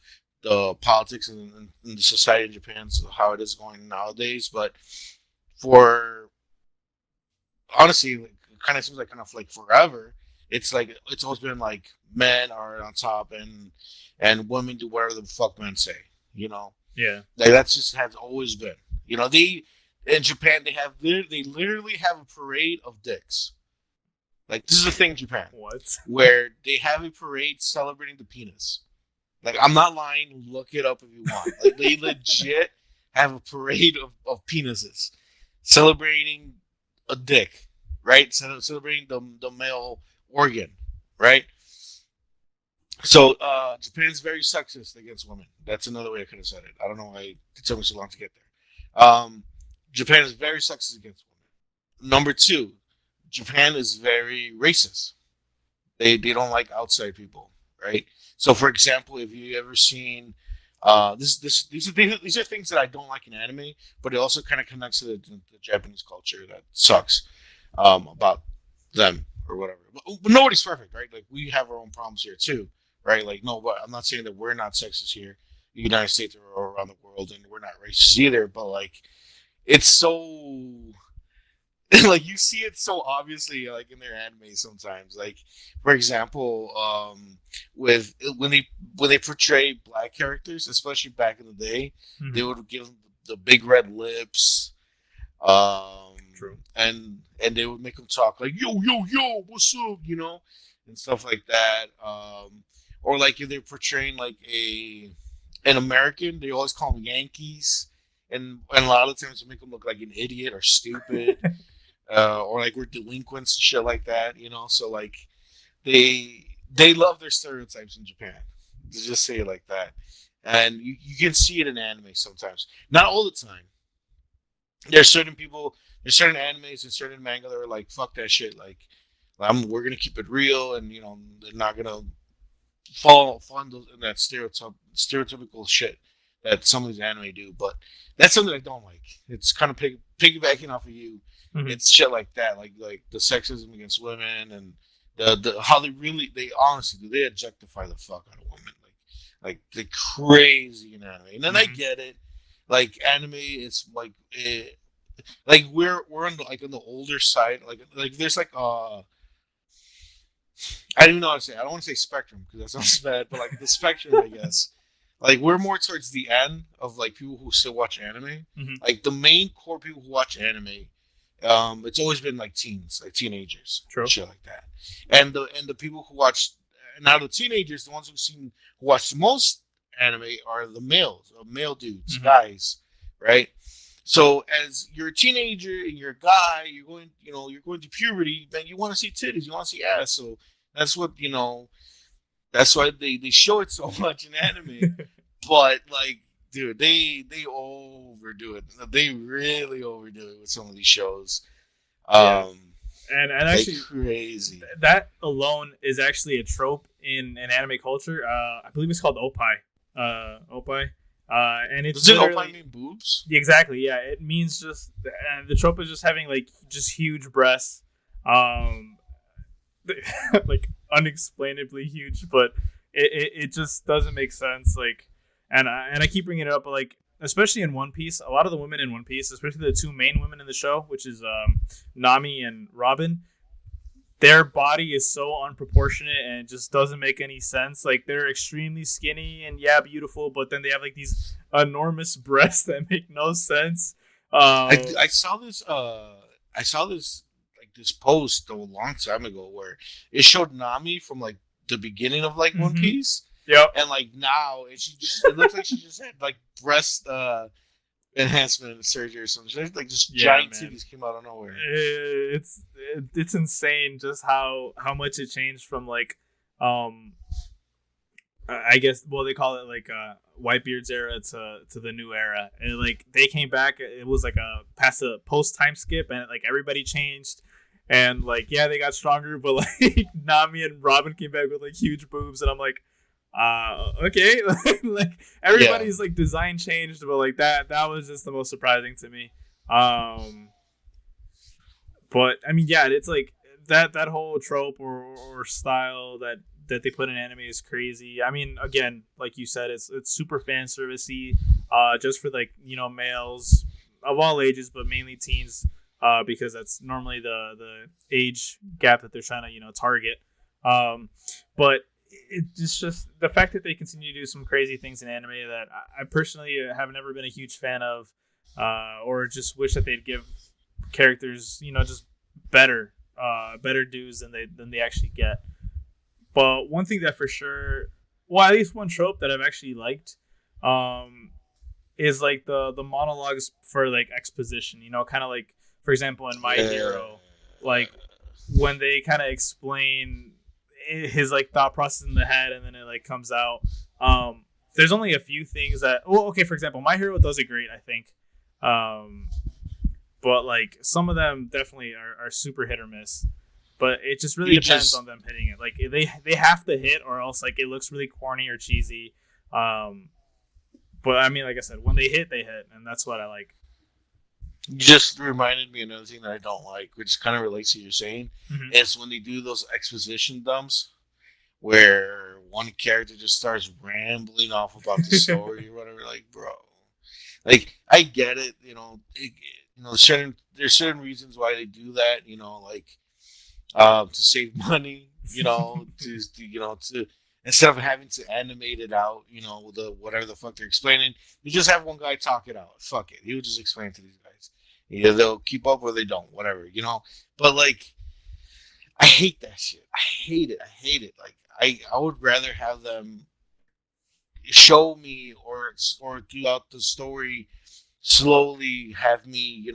the politics and the society in Japan, so how it is going nowadays. But honestly, like, it kind of seems like forever. It's like it's always been like men are on top and women do whatever the fuck men say. You know? Yeah. Like that's just has always been. You know, in Japan they literally have a parade of dicks. Like, this is a thing in Japan. What? Where they have a parade celebrating the penis. Like, I'm not lying. Look it up if you want. Like, they legit have a parade of penises celebrating a dick, right? Celebrating the male organ, right? So, Japan's very sexist against women. That's another way I could have said it. I don't know why it took me so long to get there. Japan is very sexist against women. Number 2, Japan is very racist. They don't like outside people, right? So, for example, if you ever seen These are things that I don't like in anime, but it also kind of connects to the Japanese culture that sucks about them or whatever. But nobody's perfect, right? Like we have our own problems here too, right? Like no, but I'm not saying that we're not sexist here, in the United States or around the world, and we're not racist either. But like, it's so like you see it so obviously like in their anime sometimes. Like for example, with when they portray black characters, especially back in the day, they would give them the big red lips. True. And they would make them talk like yo yo yo, what's up, and stuff like that. Or like if they're portraying like an American, they always call them Yankees, and a lot of times they make them look like an idiot or stupid, or like we're delinquents and shit like that. So like they love their stereotypes in Japan. To just say it like that, and you can see it in anime sometimes, not all the time. There's certain people, there's certain animes and certain manga that are like, fuck that shit. Like, we're gonna keep it real, and they're not gonna fall in that stereotypical shit that some of these anime do. But that's something I don't like. It's kind of piggybacking off of you. Mm-hmm. It's shit like that, like the sexism against women and the how they honestly do. They objectify the fuck out of women, like they're crazy in anime. And then I get it. Like anime, it's like we're on the older side. Like there's like I don't even know how to say it. I don't want to say spectrum because that sounds bad, but like the spectrum, I guess. Like we're more towards the end of like people who still watch anime. Mm-hmm. Like the main core people who watch anime, it's always been like teens, like teenagers, shit like that. And the people who watch now the teenagers, the ones who watch the most anime are the male dudes, guys, right? So as you're a teenager and you're a guy, you're going to puberty, then you want to see titties, you want to see ass. So that's what that's why they show it so much in anime. But like, dude, they overdo it. They really overdo it with some of these shows. And actually, crazy. That alone is actually a trope in anime culture. I believe it's called oppai. And it's does oppai mean boobs? Exactly, yeah. It means just the trope is just having like just huge breasts, like unexplainably huge, but it just doesn't make sense. Like, and I keep bringing it up, but like especially in One Piece, a lot of the women in One Piece, especially the two main women in the show, which is Nami and Robin. Their body is so unproportionate and it just doesn't make any sense. Like they're extremely skinny and beautiful, but then they have like these enormous breasts that make no sense. I saw this. I saw this like this post a long time ago where it showed Nami from like the beginning of like One Piece. Yep. And like now, it looks like she just had like breast enhancement surgery or something. Like just giant titties came out of nowhere. It's insane just how much it changed from like I guess they call it like Whitebeard's era to the new era, and like they came back. It was like a post time skip, and like everybody changed, and like they got stronger, but like Nami and Robin came back with like huge boobs, and I'm like, okay. Like everybody's like design changed, but like that was just the most surprising to me. But I mean, it's like that whole trope or style that they put in anime is crazy. I mean, again, like you said, it's super fan servicey, just for like males of all ages, but mainly teens, because that's normally the age gap that they're trying to target. But it's just the fact that they continue to do some crazy things in anime that I personally have never been a huge fan of, or just wish that they'd give characters just better dues than they actually get. But one thing that for sure, at least one trope that I've actually liked, is like the monologues for like exposition. Kind of like, for example, in My Hero, like when they kind of explain his like thought process in the head, and then it like comes out. There's only a few things that. Well, okay, for example, My Hero does it great, I think. But like some of them definitely are super hit or miss. But it just really depends on them hitting it. Like they have to hit, or else like it looks really corny or cheesy. But I mean, like I said, when they hit, and that's what I like. You just reminded me another thing that I don't like, which kind of relates to what you're saying, is when they do those exposition dumps where one character just starts rambling off about the story or whatever. Like, bro, like I get it, there's certain reasons why they do that, like to save money, to instead of having to animate it out, with the whatever the fuck they're explaining, you just have one guy talk it out. Fuck it, he would just explain it to these guys. Either they'll keep up or they don't, whatever, But like, I hate that shit. I hate it. Like, I would rather have them show me or throughout the story slowly have me,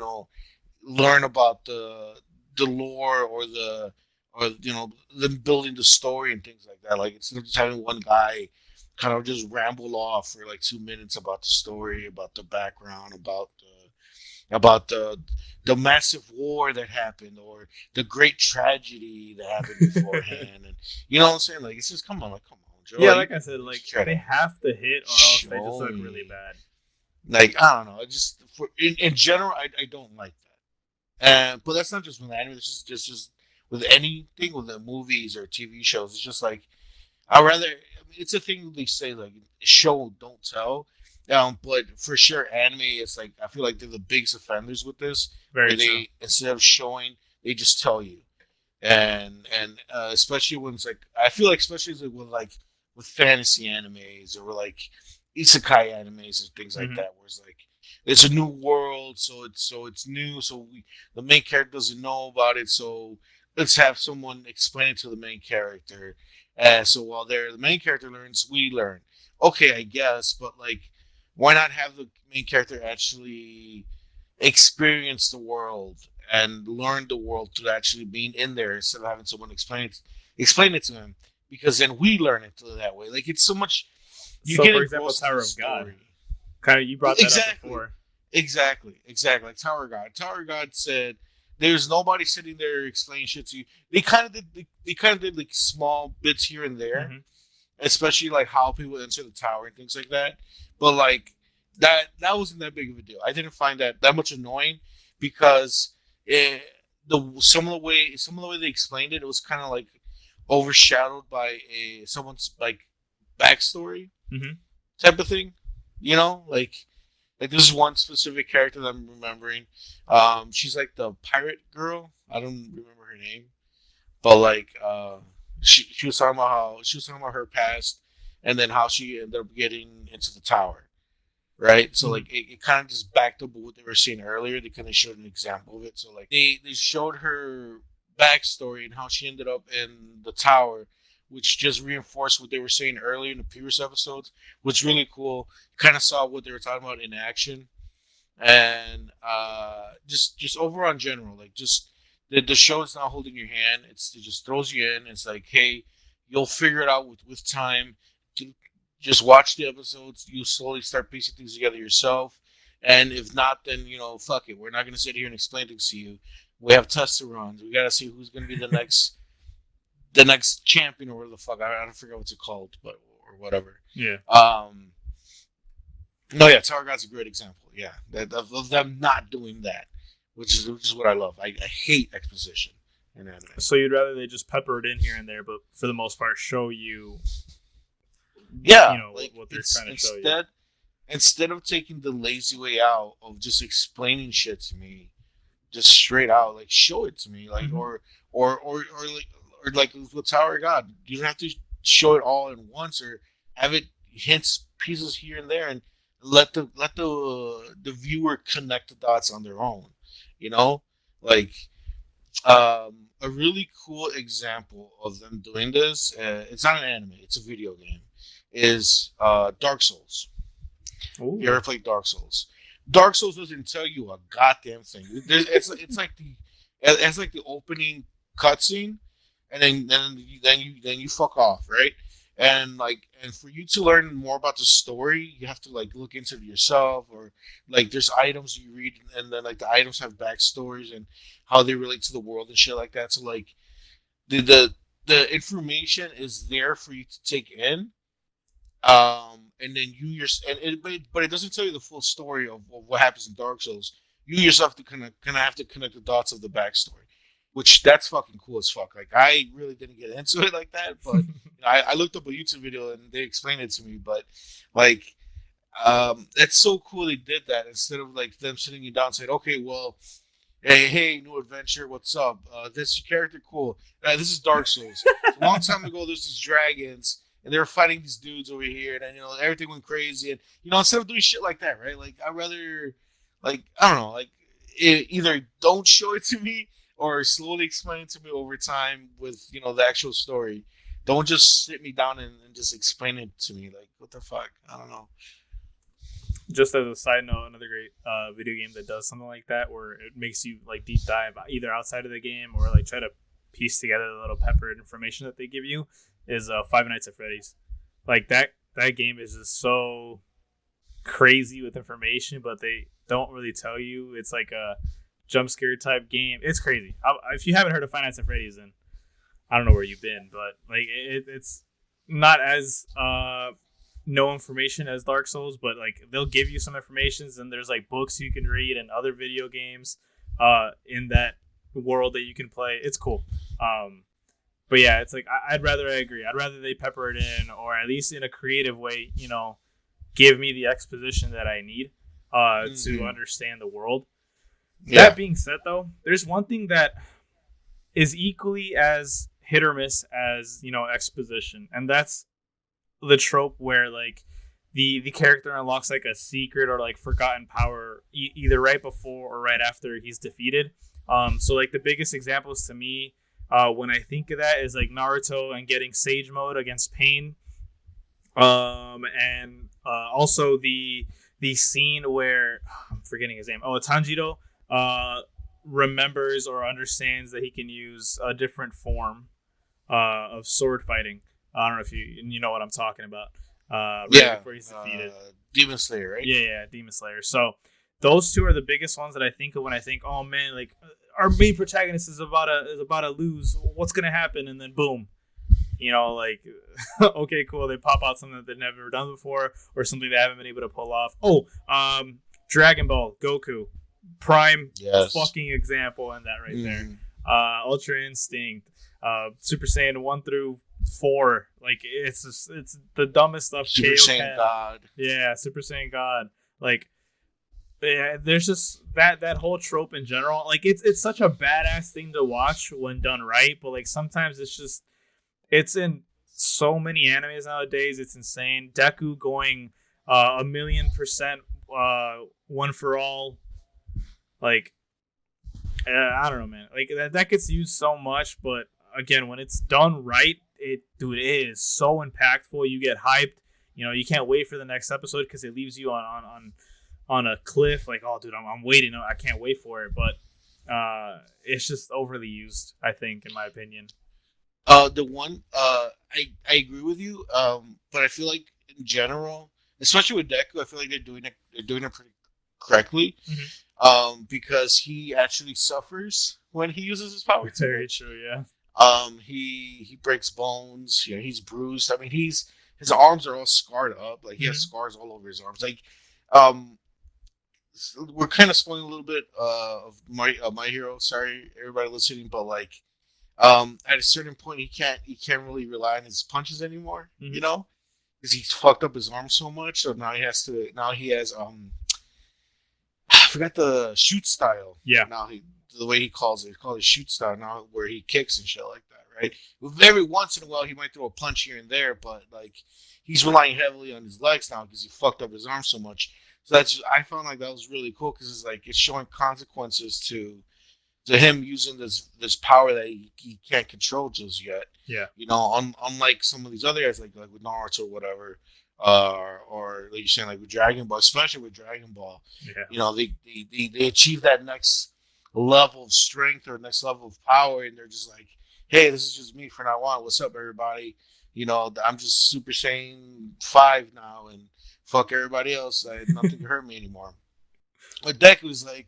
learn about the lore or them building the story and things like that. Like, instead of just having one guy kind of just ramble off for like 2 minutes about the story, about the background, about the massive war that happened or the great tragedy that happened beforehand, and you know what I'm saying? Like, it's just come on, Joe. Yeah, like I said, like they have to hit or else they just look really bad. Like, I don't know. Just in general, I don't like that. But that's not just with anime. It's just with anything with the movies or TV shows. It's just like I rather. I mean, it's a thing they say like show don't tell. But for sure, anime. It's like I feel like they're the biggest offenders with this. Very where true. Instead of showing, they just tell you, and especially when it's like I feel like especially with fantasy animes or like isekai animes and things like that, where it's like it's a new world, so it's new, so the main character doesn't know about it, so let's have someone explain it to the main character. So while the main character learns, we learn. Okay, I guess, but like, why not have the main character actually experience the world and learn the world through actually being in there instead of having someone explain it to him? Because then we learn it that way. Like, it's so much. So, for example, Tower of God. Kind of, you brought that up before. Exactly. Like Tower of God. Tower of God said, "There's nobody sitting there explaining shit to you." They kind of did like small bits here and there, especially like how people enter the tower and things like that. But like that wasn't that big of a deal. I didn't find that much annoying because some of the way they explained it, it was kind of like overshadowed by someone's like backstory type of thing, like this is one specific character that I'm remembering. She's like the pirate girl. I don't remember her name, but like she was talking about her past and then how she ended up getting into the tower, right? So like it kind of just backed up what they were seeing earlier. They kind of showed an example of it. So like they showed her backstory and how she ended up in the tower, which just reinforced what they were saying earlier in the previous episodes, which is really cool. Kind of saw what they were talking about in action, and just overall in general, like just the show is not holding your hand. It just throws you in. It's like, hey, you'll figure it out with time. Just watch the episodes. You slowly start piecing things together yourself, and if not, then fuck it. We're not gonna sit here and explain things to you. We have test runs. We gotta see who's gonna be the next champion or whatever the fuck. I don't forget what's it called, but or whatever. Yeah. No, yeah, Tower God's a great example. Yeah, of them not doing that, which is what I love. I hate exposition in anime. So you'd rather they just pepper it in here and there, but for the most part, show you. Yeah, like what they're trying to show you. Instead of taking the lazy way out of just explaining shit to me, just straight out, like show it to me, like or like with Tower of God, you don't have to show it all at once, or have it hints, pieces here and there, and let the viewer connect the dots on their own. Like a really cool example of them doing this. It's not an anime; it's a video game. Is Dark Souls. Ooh. You ever played Dark Souls? Dark Souls doesn't tell you a goddamn thing. It's like the opening cutscene, and then you fuck off, right? And for you to learn more about the story, you have to like look into it yourself, or like there's items you read, and then like the items have backstories and how they relate to the world and shit like that. So like the information is there for you to take in. And then but it doesn't tell you the full story of what happens in Dark Souls. You yourself to kind of have to connect the dots of the backstory, which that's fucking cool as fuck. Like I really didn't get into it like that, but I looked up a YouTube video and they explained it to me. But like, that's so cool they did that instead of like them sitting you down and saying, okay, well, hey, new adventure, what's up? This your character, cool. This is Dark Souls. A long time ago, there's these dragons. And they were fighting these dudes over here, and everything went crazy. And instead of doing shit like that, right? Like I'd rather, like I don't know, like either don't show it to me or slowly explain it to me over time with the actual story. Don't just sit me down and just explain it to me. Like what the fuck? I don't know. Just as a side note, another great video game that does something like that, where it makes you like deep dive either outside of the game or like try to piece together the little peppered information that they give you, is Five Nights at Freddy's. Like that game is just so crazy with information, but they don't really tell you. It's like a jump scare type game. It's crazy. If you haven't heard of Five Nights at Freddy's, then I don't know where you've been, but like it's not as no information as Dark Souls, but like they'll give you some information, and there's like books you can read and other video games in that world that you can play. It's cool. But yeah, it's like I agree. I'd rather they pepper it in, or at least in a creative way, give me the exposition that I need to understand the world. Yeah. That being said, though, there's one thing that is equally as hit or miss as exposition, and that's the trope where like the character unlocks like a secret or like forgotten power either right before or right after he's defeated. So like the biggest examples to me. When I think of that is like Naruto and getting Sage Mode against Pain, and also the scene where I'm forgetting his name. Tanjiro remembers or understands that he can use a different form of sword fighting. I don't know if you know what I'm talking about. Before he's defeated, Demon Slayer, right? Yeah, Demon Slayer. So those two are the biggest ones that I think of when I think, oh man, like our main protagonist is about to lose. What's gonna happen? And then boom, like okay, cool. They pop out something that they've never done before, or something they haven't been able to pull off. Dragon Ball Goku, prime fucking example in that right there. Ultra Instinct, Super Saiyan 1 through 4. Like it's the dumbest stuff. Super Saiyan God. Yeah, Super Saiyan God. Like. Yeah, there's just that whole trope in general. Like it's such a badass thing to watch when done right, but like sometimes it's in so many animes nowadays. It's insane. Deku going 1,000,000% one for all. Like I don't know, man. Like that gets used so much, but again, when it's done right, it is so impactful. You get hyped. You can't wait for the next episode because it leaves you on a cliff, like, oh, dude, I'm waiting. I can't wait for it. But it's just overly used, I think, in my opinion. I agree with you. But I feel like in general, especially with Deku, I feel like they're doing it pretty correctly. Because he actually suffers when he uses his power. Very true, yeah. He breaks bones. He's bruised. I mean, his arms are all scarred up. Like he has scars all over his arms. Like, we're kind of spoiling a little bit of my hero. Sorry, everybody listening, but like, at a certain point, he can't really rely on his punches anymore. Because he's fucked up his arm so much. So now he has I forgot the shoot style. Yeah. Now the way he calls it shoot style now, where he kicks and shit like that. Right. Every once in a while, he might throw a punch here and there, but like he's relying heavily on his legs now because he fucked up his arm so much. So I found like that was really cool because it's showing consequences to him using this power that he can't control just yet. Yeah. Unlike some of these other guys like with Naruto or whatever, or like you're saying like with Dragon Ball, especially with Dragon Ball. Yeah. They achieve that next level of strength or next level of power, and they're just like, hey, this is just me from now on. What's up, everybody? I'm just Super Saiyan 5 now, and fuck everybody else. Nothing can hurt me anymore. But Deku's like,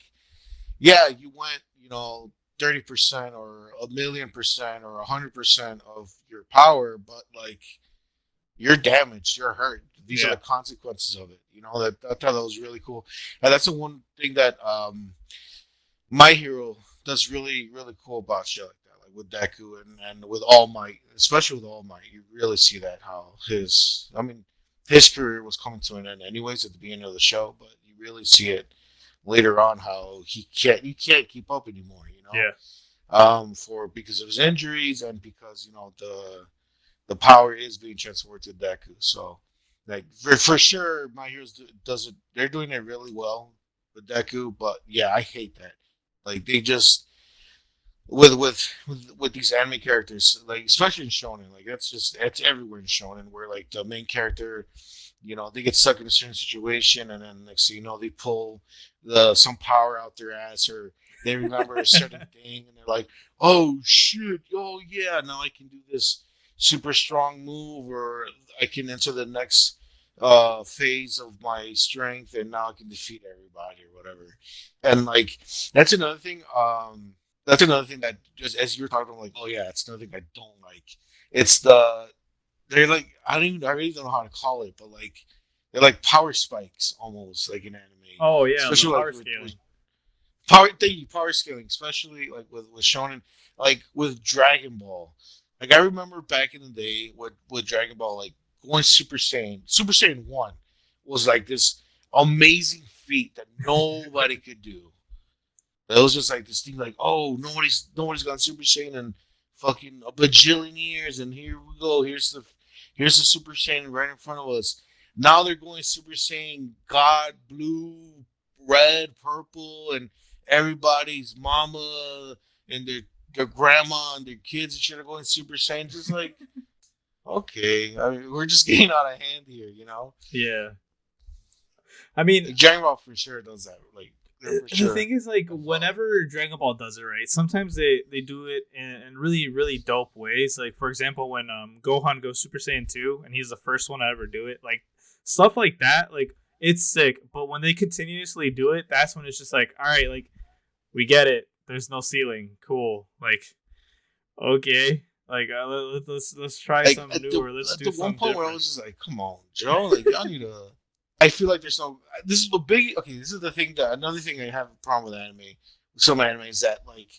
yeah, you went, 30% or 1,000,000% or 100% of your power, but like, you're damaged, you're hurt. These are the consequences of it. You know, I thought that was really cool. And that's the one thing that My Hero does really, really cool about shit like that. Like with Deku and with All Might, especially with All Might, you really see that how his career was coming to an end anyways at the beginning of the show, but you really see it later on how he can't keep up anymore, you know? Because of his injuries and because, you know, the power is being transferred to Deku. So like for sure My Heroes does it, they're doing it really well with Deku, but yeah, I hate that. Like they just with these anime characters, like especially in shonen, like it's everywhere in shonen where like the main character, you know, they get stuck in a certain situation and then next thing you know they pull some power out their ass or they remember a certain thing and they're like, oh shit, oh yeah, now I can do this super strong move or I can enter the next phase of my strength and now I can defeat everybody or whatever. And like that's another thing. That's another thing that just as you were talking, I'm like, oh yeah, it's another thing I don't like. It's they're like I really don't know how to call it, but like they're like power spikes almost like in anime. Oh yeah, especially power like scaling. Power scaling, especially like with shonen, like with Dragon Ball. Like I remember back in the day with Dragon Ball, like going Super Saiyan. Super Saiyan 1 was like this amazing feat that nobody could do. It was just like this thing, like, oh, nobody's gone Super Saiyan in fucking a bajillion years, and here we go. Here's the Super Saiyan right in front of us. Now they're going Super Saiyan God, blue, red, purple, and everybody's mama and their grandma and their kids and shit are going Super Saiyan. Just like, okay, I mean, we're just getting out of hand here, you know? Yeah. I mean, like, Dragon Ball for sure does that. Like, the thing is, like, whenever Dragon Ball does it right, sometimes they do it in really, really dope ways. Like, for example, when Gohan goes Super Saiyan 2, and he's the first one to ever do it, like, stuff like that, like, it's sick. But when they continuously do it, that's when it's just like, all right, like, we get it. There's no ceiling. Cool. Like, okay. Like, let's try like, some newer. Let's do something. At the one point where I was just like, come on, Joe. Like, y'all need to... I feel like there's no. This is the big. Okay, this is the thing that another thing I have a problem with anime. With some anime is that like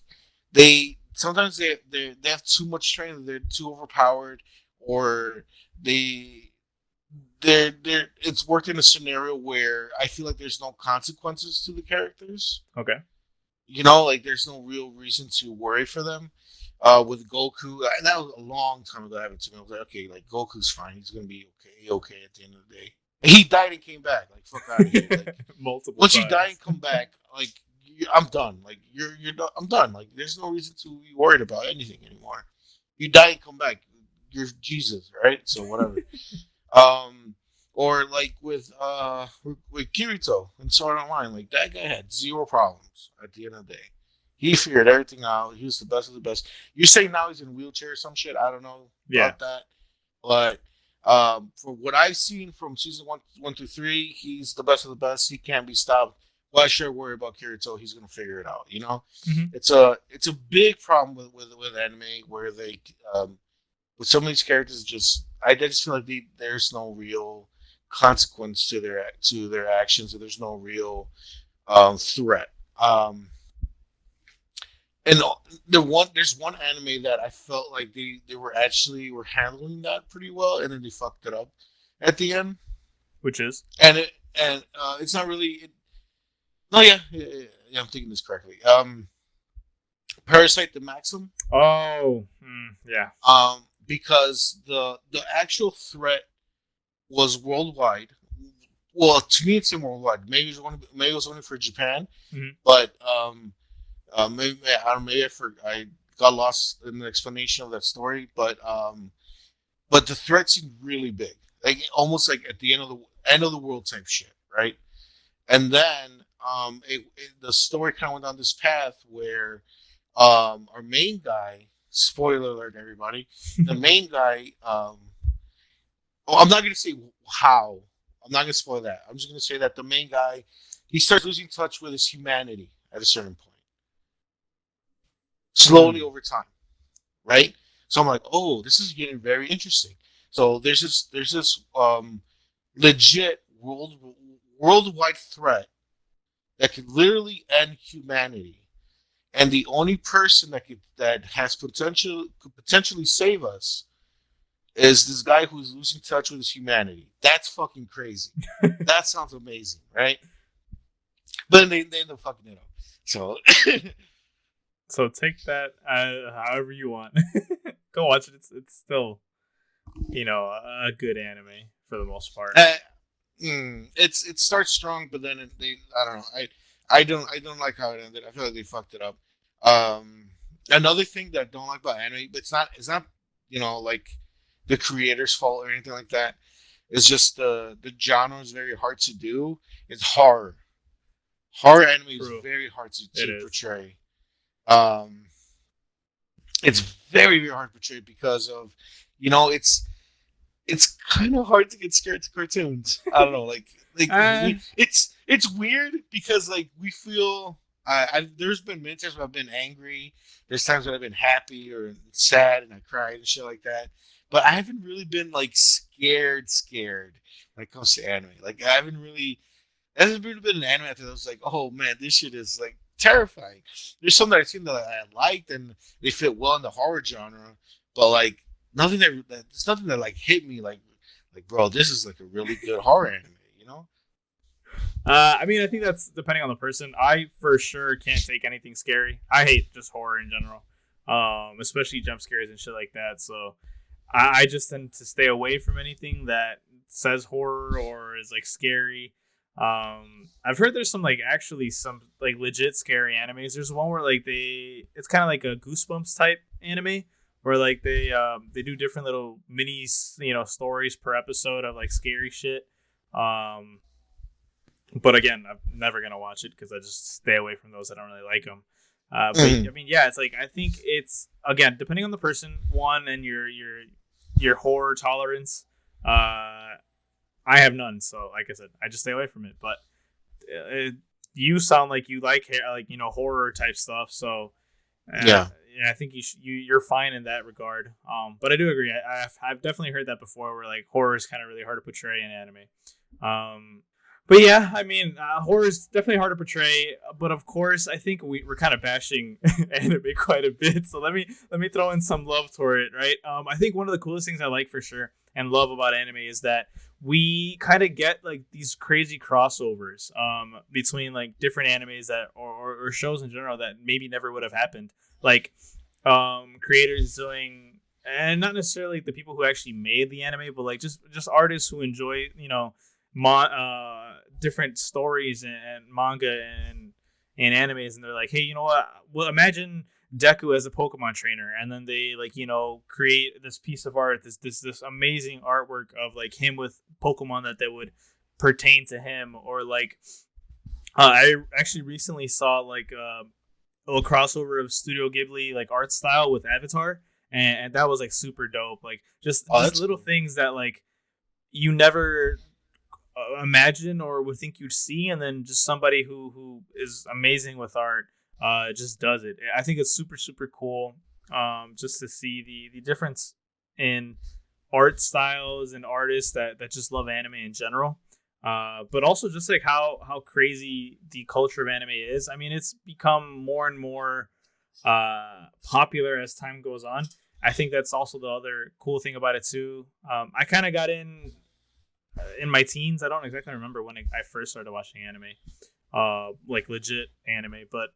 they sometimes they have too much training. They're too overpowered, or they're it's worked in a scenario where I feel like there's no consequences to the characters. Okay. You know, like there's no real reason to worry for them. With Goku, and that was a long time ago. I happened to me. I was like, okay, like Goku's fine. He's gonna be okay at the end of the day. He died and came back. Like fuck out of here. Like, multiple. Once times. you die and come back, like I'm done. Like you're done. I'm done. Like there's no reason to be worried about anything anymore. You die and come back. You're Jesus, right? So whatever. Or like with Kirito and Sword Art Online, like that guy had zero problems at the end of the day. He figured everything out. He was the best of the best. You're saying now he's in a wheelchair or some shit? I don't know about that, but. For what I've seen from season 1 through 3, he's the best of the best. He can't be stopped. Why should I worry about Kirito? He's gonna figure it out. You know, it's a big problem with anime where they with some of these characters I just feel like there's no real consequence to their actions, or there's no real threat. And there's one anime that I felt like they were handling that pretty well, and then they fucked it up at the end. Which is it's not really. Yeah, I'm thinking this correctly. Parasite the Maxim. Oh, yeah. Because the actual threat was worldwide. Well, to me, it's worldwide. Maybe it was only for Japan, but maybe I got lost in the explanation of that story, but the threat seemed really big, like almost like at the end of the world type shit, right? And then the story kind of went down this path where our main guy, spoiler alert, everybody, the main guy, I'm not gonna say how, I'm not gonna spoil that. I'm just gonna say that the main guy, he starts losing touch with his humanity at a certain point. Slowly over time, right? So I'm like, oh, this is getting very interesting. So there's this legit worldwide threat that could literally end humanity, and the only person that could potentially save us is this guy who's losing touch with his humanity. That's fucking crazy. That sounds amazing, right? But they end up fucking it up. So so take that however you want. Go watch it. It's still, a good anime for the most part. It starts strong, but then I don't know. I don't like how it ended. I feel like they fucked it up. Another thing that I don't like about anime, but it's not like the creator's fault or anything like that. It's just the genre is very hard to do. It's horror. Horror anime is very hard to portray. It's very, very hard to portray because of, it's kind of hard to get scared to cartoons. I don't know, it's weird because we feel. There's been many times where I've been angry. There's times when I've been happy or sad and I cried and shit like that. But I haven't really been scared when it comes to anime. Hasn't really been an anime that I was like, oh man, this shit is terrifying. There's some that I've seen that I liked and they fit well in the horror genre, but nothing there's nothing that hit me bro, this is a really good horror anime, I mean, I think that's depending on the person. I for sure can't take anything scary. I hate just horror in general, especially jump scares and shit like that. So I just tend to stay away from anything that says horror or is scary. I've heard there's some actually some legit scary animes. There's one where it's kind of like a Goosebumps type anime where they do different little mini stories per episode of scary shit. But again, I'm never gonna watch it because I just stay away from those. I don't really like them. But I mean, yeah, it's I think it's again depending on the person, one, and your horror tolerance. I have none, so like I said, I just stay away from it. But you sound like you like horror type stuff, so yeah, I think you're fine in that regard. But I do agree. I've definitely heard that before, where horror is kind of really hard to portray in anime. But yeah, I mean, horror is definitely hard to portray. But of course, I think we're kind of bashing anime quite a bit. So let me throw in some love toward it, right? I think one of the coolest things I like for sure and love about anime is that we kind of get these crazy crossovers between different animes that or shows in general that maybe never would have happened. Creators doing, and not necessarily the people who actually made the anime, but just artists who enjoy different stories and manga and animes, and they're like, hey, you know what? Well, imagine Deku as a Pokemon trainer, and then they create this piece of art, this amazing artwork of him with Pokemon that would pertain to him, or I actually recently saw a little crossover of Studio Ghibli art style with Avatar, and that was super dope. Just little cool things that you never imagine or would think you'd see, and then just somebody who is amazing with art just does it. I think it's super, super cool just to see the difference in art styles and artists that just love anime in general. But also just how crazy the culture of anime is. I mean, it's become more and more popular as time goes on. I think that's also the other cool thing about it too. I kind of got in my teens. I don't exactly remember when I first started watching anime, legit anime, but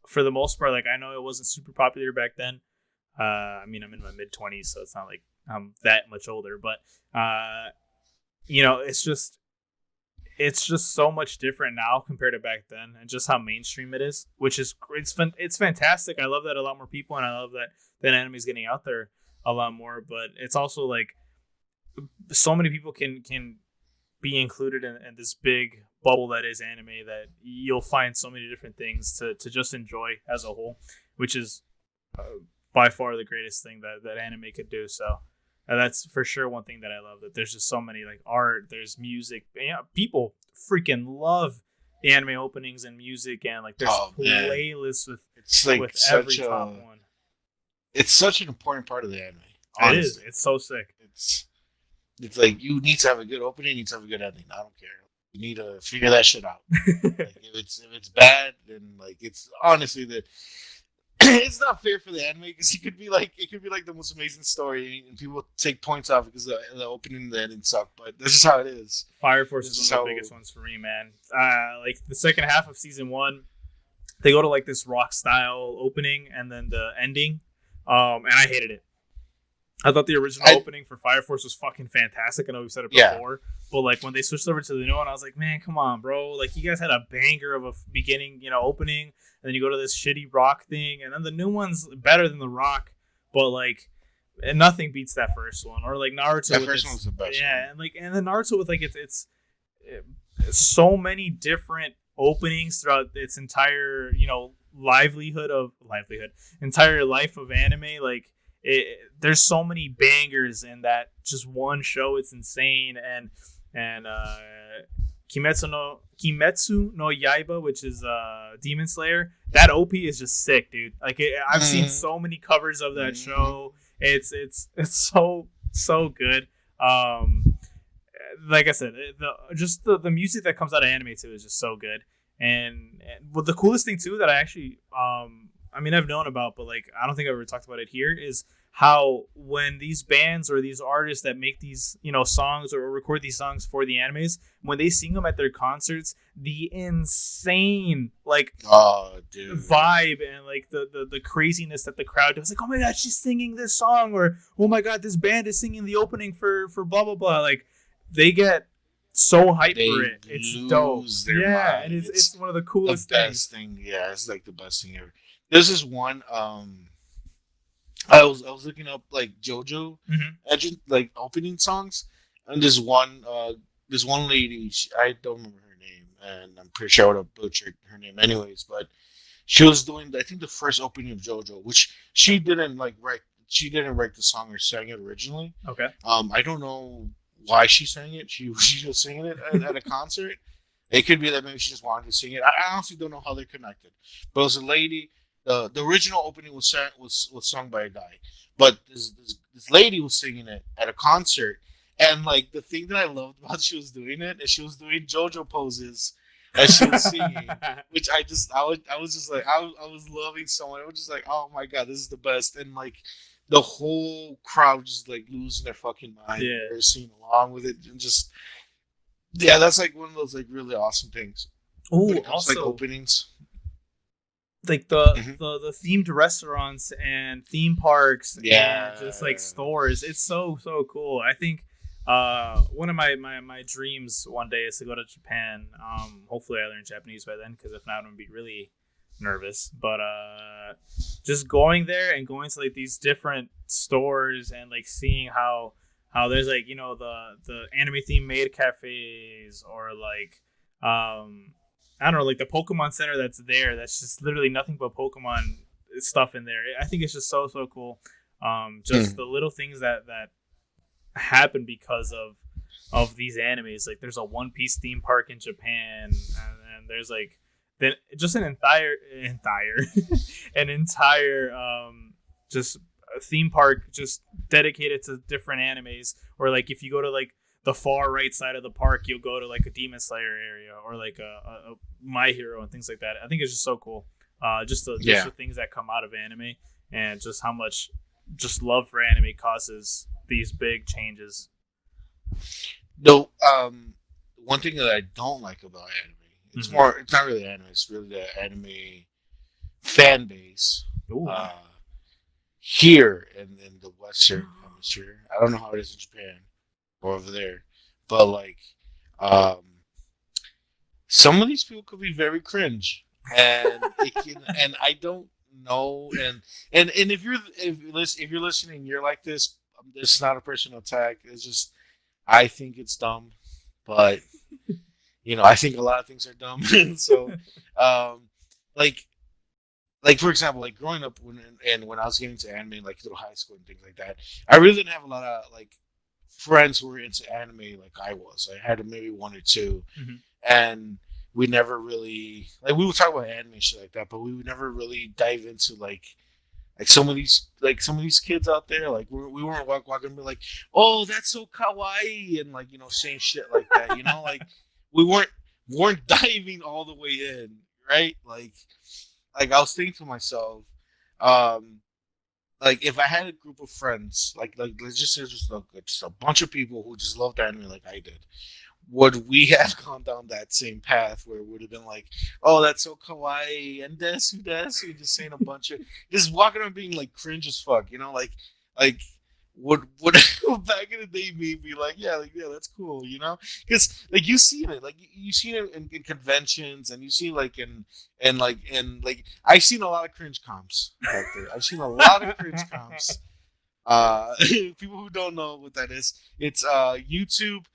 for the most part, I know it wasn't super popular back then. I mean, I'm in my mid-20s, so it's not like I'm that much older, but it's just so much different now compared to back then, and just how mainstream it is, which is it's fantastic. I love that a lot more people, and I love that anime is getting out there a lot more. But it's also so many people can be included in this big bubble that is anime, that you'll find so many different things to just enjoy as a whole, which is by far the greatest thing that anime could do. So that's for sure one thing that I love, that there's just so many art, there's music. People freaking love the anime openings and music, and there's playlists with every top one. It's such an important part of the anime. Honestly. It is. It's so sick. it's like you need to have a good opening, you need to have a good ending. I don't care. You need to figure that shit out. Like, if it's bad, then like it's honestly the it's not fair for the anime because it could be like the most amazing story and people take points off because the opening and the ending suck. But that's just how it is. Fire Force is one of the biggest ones for me, man. Like the second half of season 1, they go to like this rock style opening and then the ending, and I hated it. I thought the original opening for Fire Force was fucking fantastic. I know we've said it before, but like when they switched over to the new one, I was like, man, come on, bro. Like you guys had a banger of a beginning, opening, and then you go to this shitty rock thing, and then the new one's better than the rock, but like, and nothing beats that first one. Or like Naruto. That first one was the best. Yeah, and then Naruto with like it's so many different openings throughout its entire entire life of anime. Like there's so many bangers in that just one show. It's insane. And Kimetsu no Yaiba, which is Demon Slayer, that OP is just sick, dude. Like I've seen so many covers of that show. It's so good. Like I said, the music that comes out of anime too is just so good. And well, the coolest thing too that I actually I've known about, but like I don't think I ever talked about it here, is how when these bands or these artists that make these songs or record these songs for the animes, when they sing them at their concerts, the insane vibe and like the craziness that the crowd does, like, oh my god, she's singing this song, or oh my god, this band is singing the opening for blah blah blah. Like they get so hyped for it. It's dope. Yeah, and it's one of the coolest things. Yeah, it's like the best thing ever. This is one. I was looking up like JoJo, like opening songs, and this one lady. I don't remember her name, and I'm pretty sure I would have butchered her name anyways. But she was doing, I think, the first opening of JoJo, which she didn't write. She didn't write the song or sang it originally. Okay. I don't know why she sang it. She was just singing it at a concert. It could be that maybe she just wanted to sing it. I honestly don't know how they're connected. But it was a lady. The original opening was sung by a guy, but this lady was singing it at a concert. And like the thing that I loved about she was doing it is she was doing JoJo poses as she was singing, which I was loving so much. I was just like, oh my god, this is the best. And like the whole crowd just like losing their fucking mind. Yeah. They're singing along with it, and just that's like one of those like really awesome things. Oh, also like openings. Like the themed restaurants and theme parks and just like stores. It's so cool. I think one of my dreams one day is to go to Japan. Hopefully I learn Japanese by then, because if not, I'm gonna be really nervous. But just going there and going to like these different stores and like seeing how there's like the anime themed maid cafes, or like I don't know, like the Pokemon Center that's there. That's just literally nothing but Pokemon stuff in there. I think it's just so cool. Just the little things that happen because of these animes. Like there's a One Piece theme park in Japan, and there's like then just an entire just a theme park just dedicated to different animes. Or like if you go to like the far right side of the park, you'll go to like a Demon Slayer area, or like a My Hero and things like that. I think it's just so cool. Just the things that come out of anime, and just how much just love for anime causes these big changes. No, one thing that I don't like about anime, it's not really anime, it's really the anime fan base here in the Western Hemisphere. I don't know how it is in Japan or over there, but like some of these people could be very cringe, and it can, and I don't know, and if you're listening, you're like this. It's not a personal attack. It's just I think it's dumb, but I think a lot of things are dumb. So, like for example, like growing up when I was getting into anime, like through high school and things like that, I really didn't have a lot of like friends who were into anime like I was. I had maybe one or two, and we never really we would talk about anime and shit like that, but we would never really dive into like Like some of these kids out there, like we weren't walking and be like, oh, that's so kawaii, and like saying shit like that. Like we weren't diving all the way in, right? Like I was thinking to myself, like if I had a group of friends, like let's just say just a bunch of people who just loved anime like I did, would we have gone down that same path where it would have been like, oh, that's so kawaii and desu, just saying a bunch of just walking around being like cringe as fuck, like would back in the day me be like, yeah, that's cool, because like you seen it, like you seen it in conventions, and you see like in I've seen a lot of cringe comps back there. I've seen a lot of cringe comps. People who don't know what that is, it's YouTube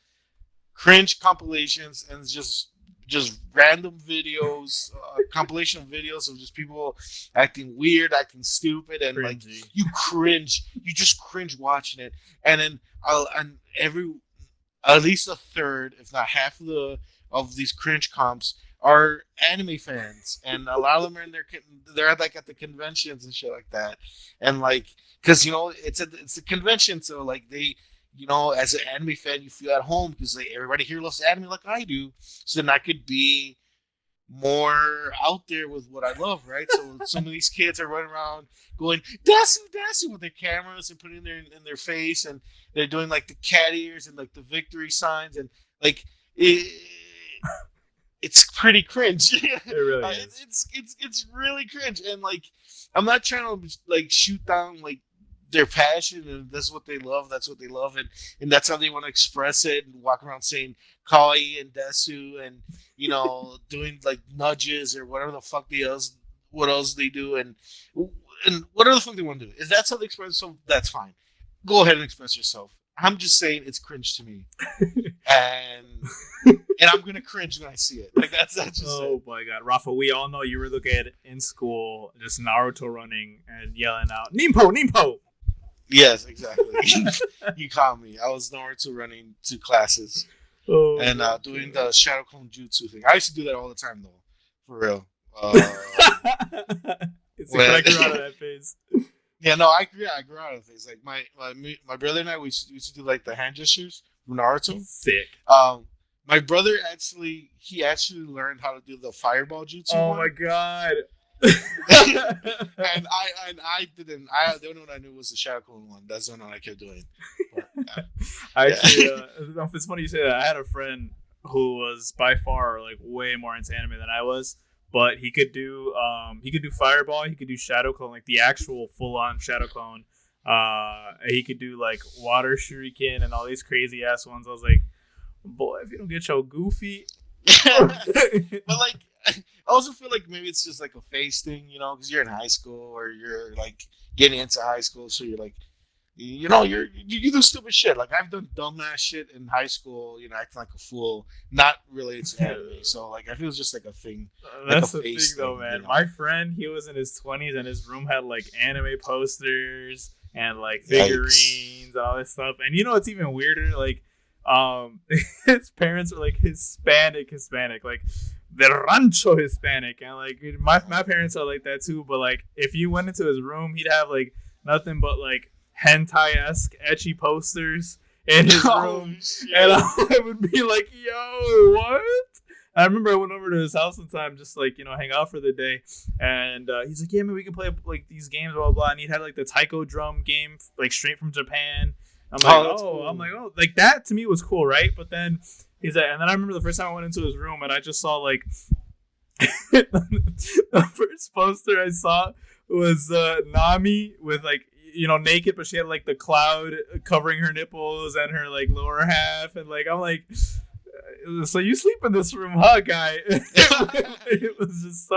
cringe compilations, and it's just random videos, compilation of videos of just people acting weird, acting stupid, and like you just cringe watching it. And then at least a third, if not half of these cringe comps are anime fans, and a lot of them are they're like at the conventions and shit like that, and like because it's a convention, so like they. As an anime fan, you feel at home because everybody here loves anime like I do. So then I could be more out there with what I love, right? So some of these kids are running around going "dasu dasu" with their cameras and putting it in their face, and they're doing like the cat ears and like the victory signs, and like it's pretty cringe. It really is. It's really cringe, and like I'm not trying to like shoot down like their passion, and that's what they love. That's what they love, and that's how they want to express it. And walk around saying kawaii and desu, and doing like nudges or whatever the fuck what else they do, and whatever the fuck they want to do. If that's how they express themselves, that's fine. Go ahead and express yourself. I'm just saying it's cringe to me, and I'm gonna cringe when I see it. Like that's just. Oh my god, Rafa! We all know you were the kid in school, just Naruto running and yelling out "Nimpo, Nimpo." Yes, exactly. You caught me. I was Naruto running to classes and doing the Shadow Clone Jutsu thing. I used to do that all the time, though. For real. It's like I grew out of that phase. Yeah, no, I grew out of the phase. Like my brother and I, we used to do like the hand gestures from Naruto. Sick. My brother actually learned how to do the fireball jutsu. Oh my god. and I didn't. The only one I knew was the Shadow Clone one. That's the one I kept doing. But, Actually, it's funny you say that. I had a friend who was by far like way more into anime than I was, but he could do fireball, he could do Shadow Clone, like the actual full on Shadow Clone. He could do like water shuriken and all these crazy ass ones. I was like, boy, if you don't get your goofy. But like. I also feel like maybe it's just like a phase thing, because you're in high school or you're like getting into high school, so you're like, you do stupid shit. Like I've done dumbass shit in high school, acting like a fool, not related to anime. So like I feel it's just like a thing. That's the thing, though, man. My friend, he was in his 20s, and his room had like anime posters and like figurines and all this stuff. And it's even weirder, like his parents are like Hispanic, like the rancho Hispanic, and like my parents are like that too. But like if you went into his room, he'd have like nothing but like hentai-esque ecchi posters in his room, and I would be like, "Yo, what?" I remember I went over to his house one time, just like hang out for the day, and he's like, "Yeah, man, we can play like these games, blah blah blah." And he had like the taiko drum game, like straight from Japan. I'm like, cool. Like that to me was cool, right? But then he's like, and then I remember the first time I went into his room and I just saw like the first poster I saw was Nami with like naked, but she had like the cloud covering her nipples and her like lower half, and like I'm like, so you sleep in this room, huh, guy? It was just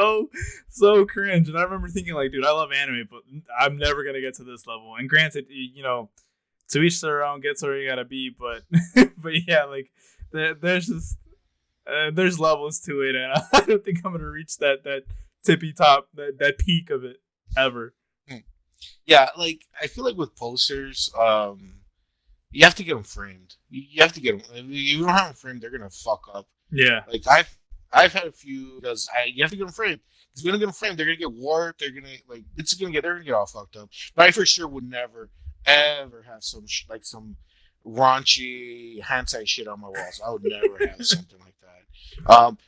so cringe, and I remember thinking like, dude, I love anime, but I'm never gonna get to this level. And granted, to each their own, gets where you gotta be, but yeah, like there's just there's levels to it, and I don't think I'm gonna reach that tippy top, that peak of it ever. Yeah, like I feel like with posters, you have to get them framed. You have to get them. If you don't have them framed, they're gonna fuck up. Yeah, like I've had a few because you have to get them framed it's gonna get framed. They're gonna get warped. They're gonna they're gonna get all fucked up. But I for sure would never ever have some some raunchy hentai shit on my walls. I would never have something like that.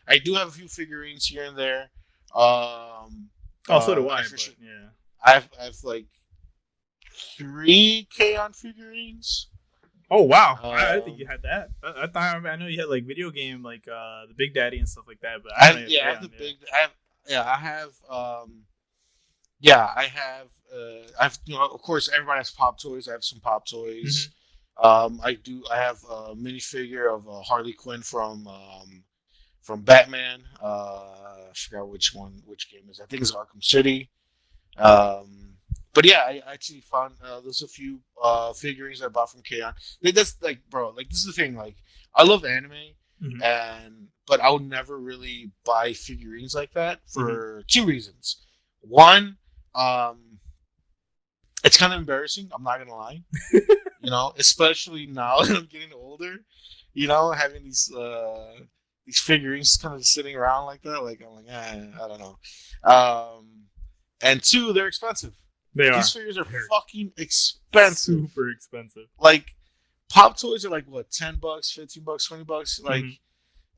I do have a few figurines here and there. So do I. But, sure, yeah, I have like 3 K-On figurines. Oh wow! I think you had that. I know you had like video game, like the Big Daddy and stuff like that. But I have the big. I've of course everybody has Pop Toys. I have some Pop Toys. Mm-hmm. I have a minifigure of Harley Quinn from Batman. I forgot which game is. I think it's Arkham City. But yeah, I actually found there's a few figurines I bought from K-On. That's like, bro, like this is the thing. Like, I love anime, but I would never really buy figurines like that for 2 reasons. One, it's kind of embarrassing. I'm not gonna lie, especially now that I'm getting older. Having these figurines kind of sitting around like that. Like I'm like, I don't know. And 2, they're expensive. These figures are fucking expensive. Super expensive. Like, Pop Toys are like, what, $10, $15, $20? Like,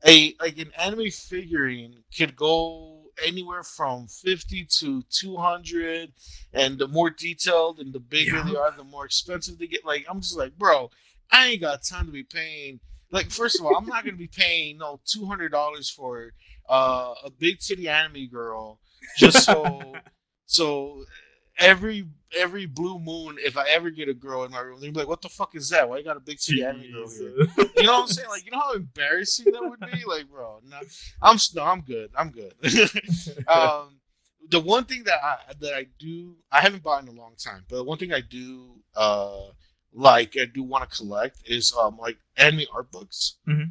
an anime figurine could go anywhere from 50 to 200, and the more detailed and the bigger they are, the more expensive they get. Like, I'm just like, bro, I ain't got time to be paying. Like, first of all, I'm not going to be paying $200 for a big titty anime girl just so every blue moon, if I ever get a girl in my room, they'll be like, "What the fuck is that? Why you got a big titty anime girl here?" You know what I'm saying? Like, you know how embarrassing that would be? Like, bro, I'm good. I'm good. The one thing that I do, I haven't bought in a long time, but one thing I do I do want to collect is like anime art books. Mm-hmm.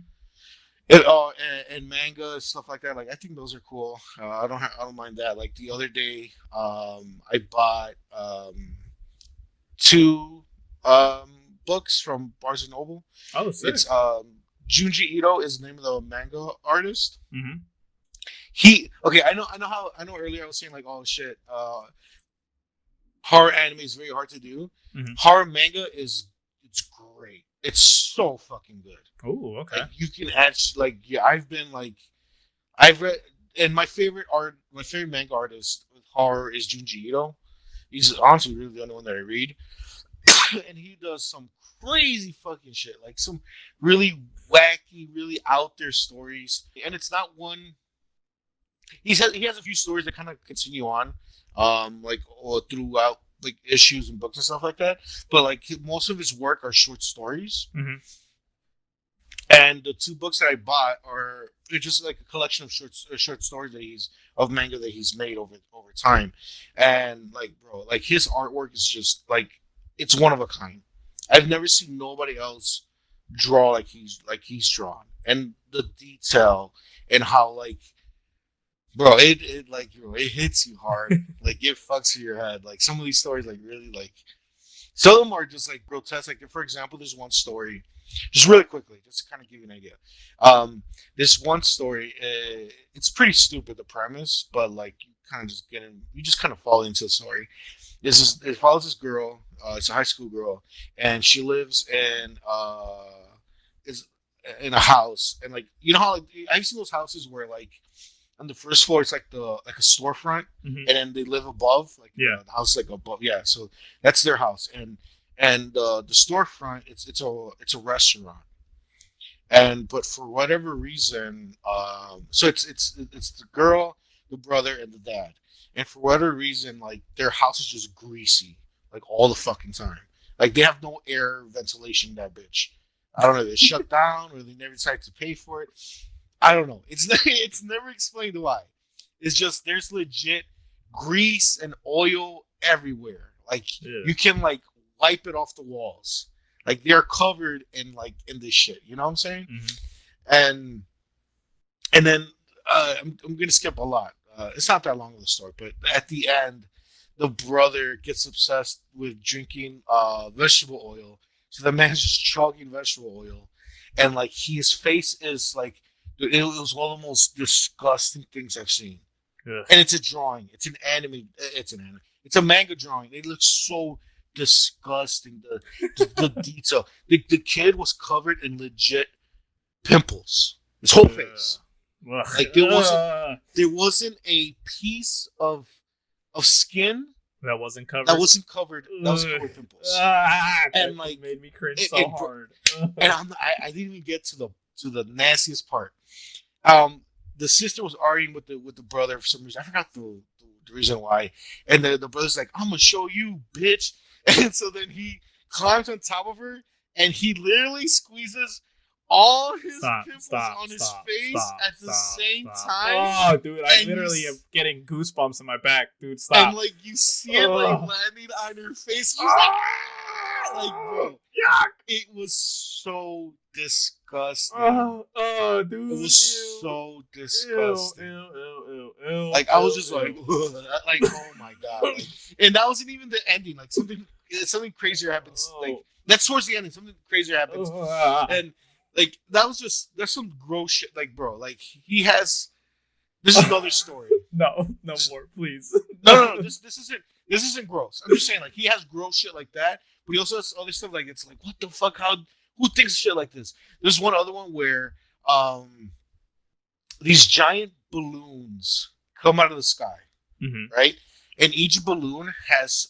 And manga stuff like that. Like, I think those are cool. I don't mind that. Like, the other day, I bought 2 books from Barnes and Noble. Oh, sick. It's Junji Ito is the name of the manga artist. Mm-hmm. I know earlier I was saying like, oh shit, horror anime is very hard to do. Mm-hmm. Horror manga it's great. It's so fucking good. Oh, okay. Like, you can actually I've read, and my favorite manga artist with horror is Junji Ito. He's honestly really the only one that I read, and he does some crazy fucking shit, like some really wacky, really out there stories. And it's not one. He has a few stories that kind of continue on, throughout like issues and books and stuff like that. But like most of his work are short stories. Mm-hmm. And the 2 books that I bought are just like a collection of short stories of manga that he's made over time. And like, bro, like his artwork is just like, it's one of a kind. I've never seen nobody else draw like he's drawn. And the detail and how like, bro, it hits you hard. Like, it fucks with your head. Like, some of these stories, like, really, like, some of them are just like grotesque. Like, for example, there's one story, just really quickly, just to kind of give you an idea. This one story, it's pretty stupid, the premise, but like you just kind of fall into the story. It follows this girl. It's a high school girl, and she lives in a house, and like, you know how, like, I've seen those houses where like on the first floor it's like a storefront, and then they live above, like, the house like above. Yeah, so that's their house, and the storefront, it's a restaurant, but for whatever reason, so it's the girl, the brother, and the dad, and for whatever reason, like, their house is just greasy, like, all the fucking time. Like, they have no air ventilation in that bitch. I don't know if it's shut down or they never decided to pay for it. I don't know. It's never explained why. It's just there's legit grease and oil everywhere. Like, you can like wipe it off the walls. Like, they're covered in this shit. You know what I'm saying? Mm-hmm. And then I'm gonna skip a lot. It's not that long of a story, but at the end, the brother gets obsessed with drinking vegetable oil. So the man's just chugging vegetable oil, and like his face is like, it was one of the most disgusting things I've seen. Ugh. And it's a drawing. It's an anime. It's an anime. It's a manga drawing. It looks so disgusting. The detail. The kid was covered in legit pimples. His whole face. Ugh. Like there wasn't a piece of skin that wasn't covered. That was covered with pimples. And like made me cringe so hard. And I didn't even get to the nastiest part. The sister was arguing with the brother for some reason. I forgot the reason why. And the brother's like, "I'm gonna show you, bitch." And so then he climbs on top of her, and he literally squeezes all his pimples on his face at the same time. Oh, dude, I literally am getting goosebumps in my back, dude. Stop. And like you see it like landing on her face. Like, bro, yuck! It was so disgusting. Dude, it was so disgusting. Ew, like I was just like, oh my god! Like, and that wasn't even the ending. Like something crazier happens. Like that's towards the ending. Something crazier happens, and like that was just there's some gross shit. Like, bro, like he has. This is another story. No more, please. No. This isn't gross. I'm just saying, like he has gross shit like that, but he also has other stuff like it's like what the fuck? Who thinks of shit like this? There's one other one where these giant balloons come out of the sky, right? And each balloon has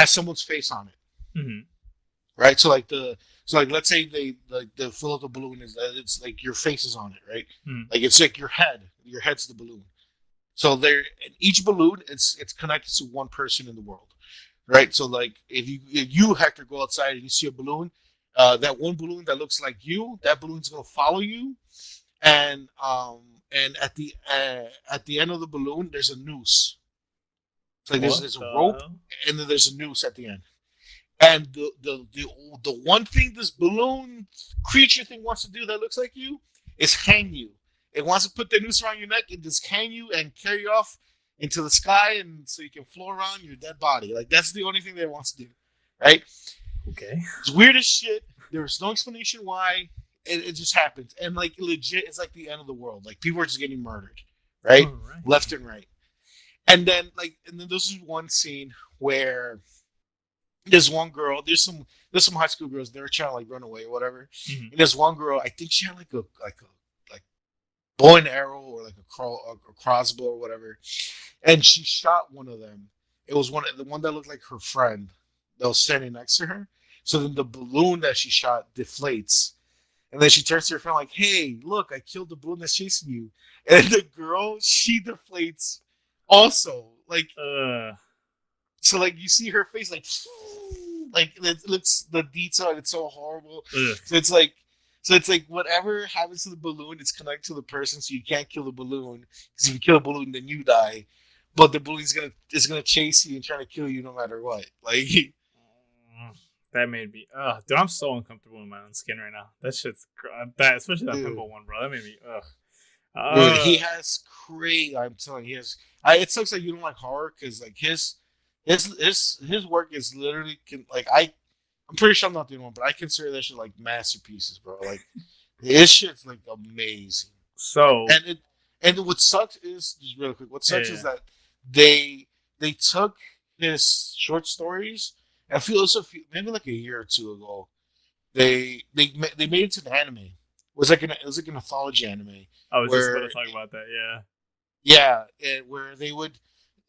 someone's face on it, right? So let's say they fill up the balloon it's like your face is on it, right? Like it's like your head's the balloon. So each balloon it's connected to one person in the world, right? So like if you Hector go outside and you see a balloon, that one balloon that looks like you, that balloon's gonna follow you, and at the end of the balloon there's a noose. It's like there's a rope, and then there's a noose at the end. And the one thing this balloon creature thing wants to do that looks like you is hang you. It wants to put the noose around your neck and just hang you and carry you off into the sky, and so you can float around your dead body. Like that's the only thing that it wants to do, right? Okay. It's weird as shit. There's no explanation why. It just happens, and like legit, it's like the end of the world. Like people are just getting murdered, right? Left and right. And then this is one scene where there's one girl. There's some high school girls. They're trying to like run away or whatever. And there's one girl. I think she had like a bow and arrow or like a crossbow or whatever, and she shot one of them. It was the one that looked like her friend that was standing next to her. So then the balloon that she shot deflates, and then she turns to her friend like, "Hey, look, I killed the balloon that's chasing you." And the girl, she deflates also, like. So like you see her face like it looks the detail and it's so horrible. So it's like whatever happens to the balloon, it's connected to the person, so you can't kill the balloon because if you kill a balloon, then you die. But the balloon is gonna chase you and try to kill you no matter what. Like that made me. Dude, I'm so uncomfortable in my own skin right now. That shit's bad, especially that pimple one, bro. That made me. Dude, he has crazy. I'm telling you, it sucks that you don't like horror because like his work is literally I'm pretty sure I'm not the only one, but I consider that shit like masterpieces, bro. Like his shit's like amazing. So and what sucks is just real quick. What sucks is that they took his short stories. I feel also maybe like a year or two ago, they made it into an anime. It was like an anthology anime. I was just going to talk about that. Yeah, where they would.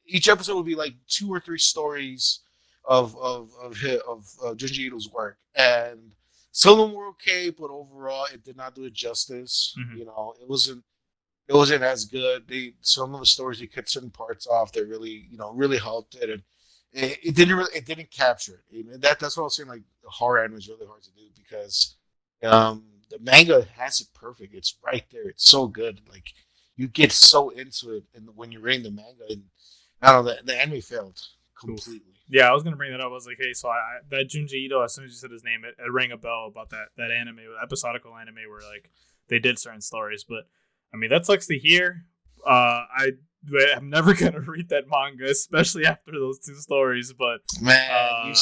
Each episode would be like 2 or 3 stories of Junji Ito's work, and some of them were okay, but overall it did not do it justice. You know, it wasn't as good. Some of the stories they cut certain parts off that really helped it, and it didn't capture it. That's what I was saying. Like the horror anime is really hard to do because the manga has it perfect. It's right there. It's so good. Like you get so into it, and when you're reading the manga and. I don't know, the anime failed completely. Yeah, I was gonna bring that up. I was like, hey, so that Junji Ito, as soon as you said his name, it rang a bell about that anime, episodical anime where like they did certain stories. But I mean, that sucks to hear. I I'm never gonna read that manga, especially after those 2 stories. But man, you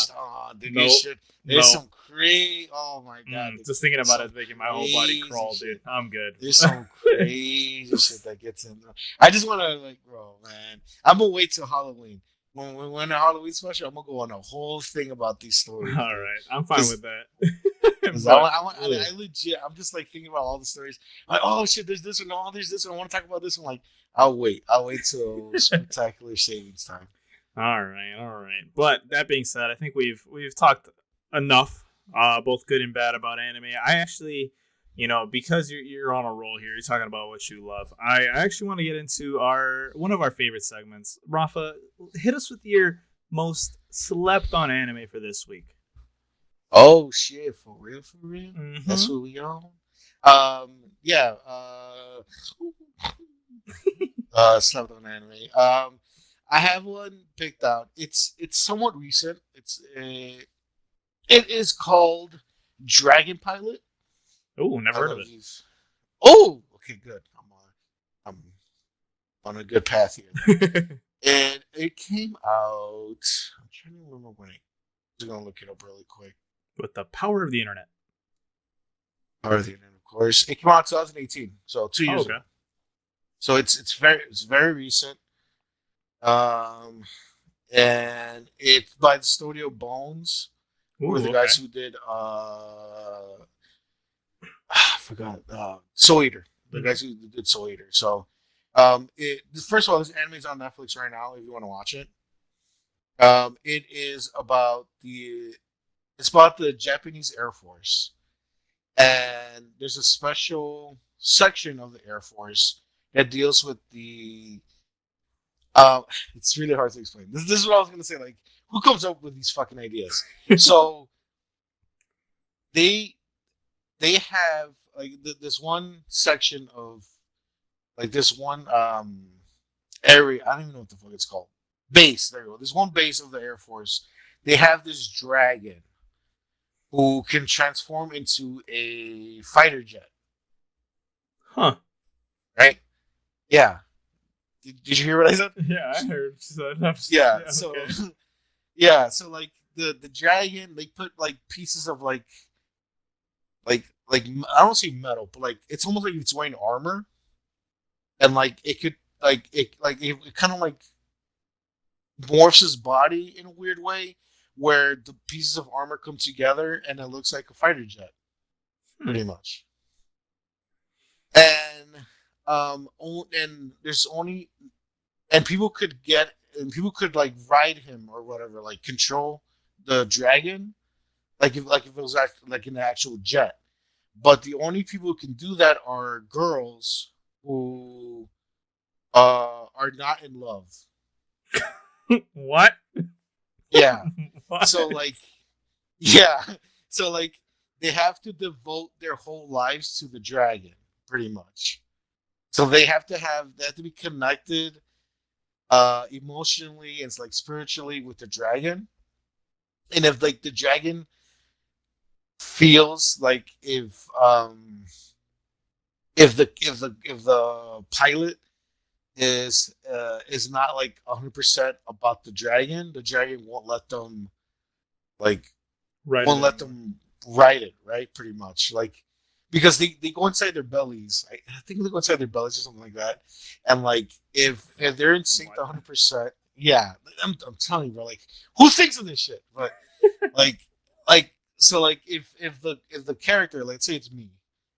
should. There's some crazy. Oh my god! Just thinking about it is making my whole body crawl, dude. I'm good. There's some crazy shit that gets in there. I just want to bro, man. I'm gonna wait till Halloween. When the Halloween special, I'm gonna go on a whole thing about these stories. All right, I'm fine with that. I legit, I'm just thinking about all the stories. Oh shit, there's this one. Oh, there's this one. I want to talk about this one. I'll wait till spectacular savings time. All right. But that being said, I think we've talked enough, both good and bad, about anime. I actually, because you're on a roll here, you're talking about what you love. I actually want to get into one of our favorite segments. Rafa, hit us with your most slept on anime for this week. Oh shit! For real? Mm-hmm. That's what we on. Yeah. Slept on anime. I have one picked out. It's somewhat recent. It is called Dragon Pilot. Oh, never heard of it. Oh, okay, good. I'm on a good path here. And it came out. I'm trying to remember when. I'm gonna look it up really quick. With the power of the internet. Power of the internet, of course. It came out in 2018, so 2 years ago. So it's very recent. And it's by the studio Bones, who are the guys who did I forgot Soul Eater. The guys who did Soul Eater. So first of all, this anime is on Netflix right now if you want to watch it. It is about the Japanese Air Force. And there's a special section of the Air Force that deals with the it's really hard to explain. This is what I was gonna say. Who comes up with these fucking ideas? So they have this one section of this one area. I don't even know what the fuck it's called. Base. There you go. This one base of the Air Force. They have this dragon who can transform into a fighter jet. Huh. Right? Yeah. Did you hear what I said? Yeah, I heard. Yeah. So, okay. Yeah. So the dragon, they put pieces of I don't say metal, but it's almost like it's wearing armor, and it could it kind of morphs his body in a weird way, where the pieces of armor come together and it looks like a fighter jet, pretty much. And there's only people could ride him or whatever, control the dragon, if it was an actual jet. But the only people who can do that are girls who are not in love. What? Yeah. What? So yeah. So they have to devote their whole lives to the dragon, pretty much. So they have to be connected emotionally and spiritually with the dragon. And if the dragon feels if the pilot is not 100% about the dragon won't let them let them ride it, right? Pretty much because they go inside their bellies. I think they go inside their bellies or something like that. And if they're in sync 100%, yeah, I'm telling you, bro. Who thinks of this shit? But so if the character, let's say it's me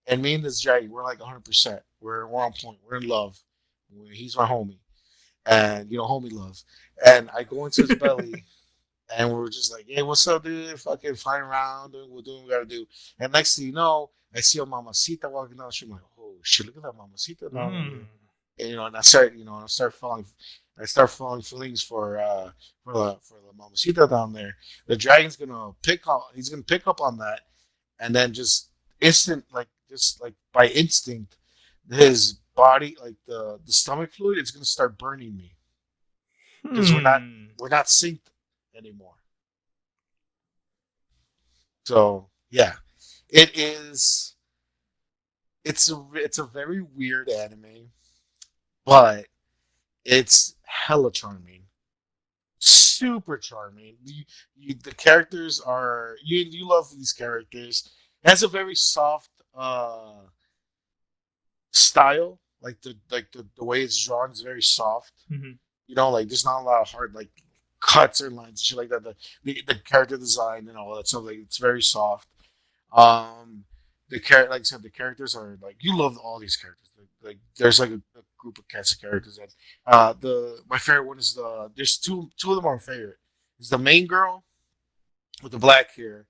and this dragon, we're 100%. We're on point. We're in love. He's my homie, and homie love. And I go into his belly. And we're just hey, what's up, dude? Fucking flying around, doing what we gotta do. And next thing you know, I see a mamacita walking down the street. I'm oh shit, look at that mamacita now. And and I start falling feelings for the mamacita down there. The dragon's gonna pick up on that, and then just by instinct, his body, the stomach fluid, it's gonna start burning me. Because we're not synced anymore. So yeah, it's a very weird anime, but It's hella charming, super charming. The characters are you love these characters. It has a very soft style, like the way it's drawn is very soft. Mm-hmm. Like there's not a lot of hard like cuts or lines and shit like that. The character design and all that stuff, like it's very soft. Um, like I said, the characters are like you love all these characters. Like there's like a group of cast of characters that my favorite one is there's two of them are my favorite. Is the main girl with the black hair,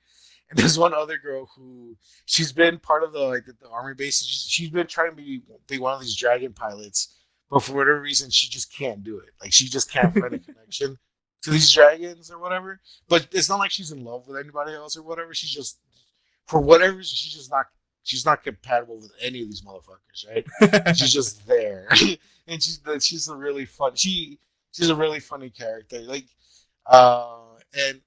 and there's one other girl who she's been part of the army base. She's been trying to be one of these dragon pilots, but for whatever reason, she just can't do it. Like she just can't find a connection to these dragons or whatever. But it's not like she's in love with anybody else or whatever. She's just for whatever reason, she's not compatible with any of these motherfuckers, right? She's just there, and she's a really fun. She's a really funny character. Like, and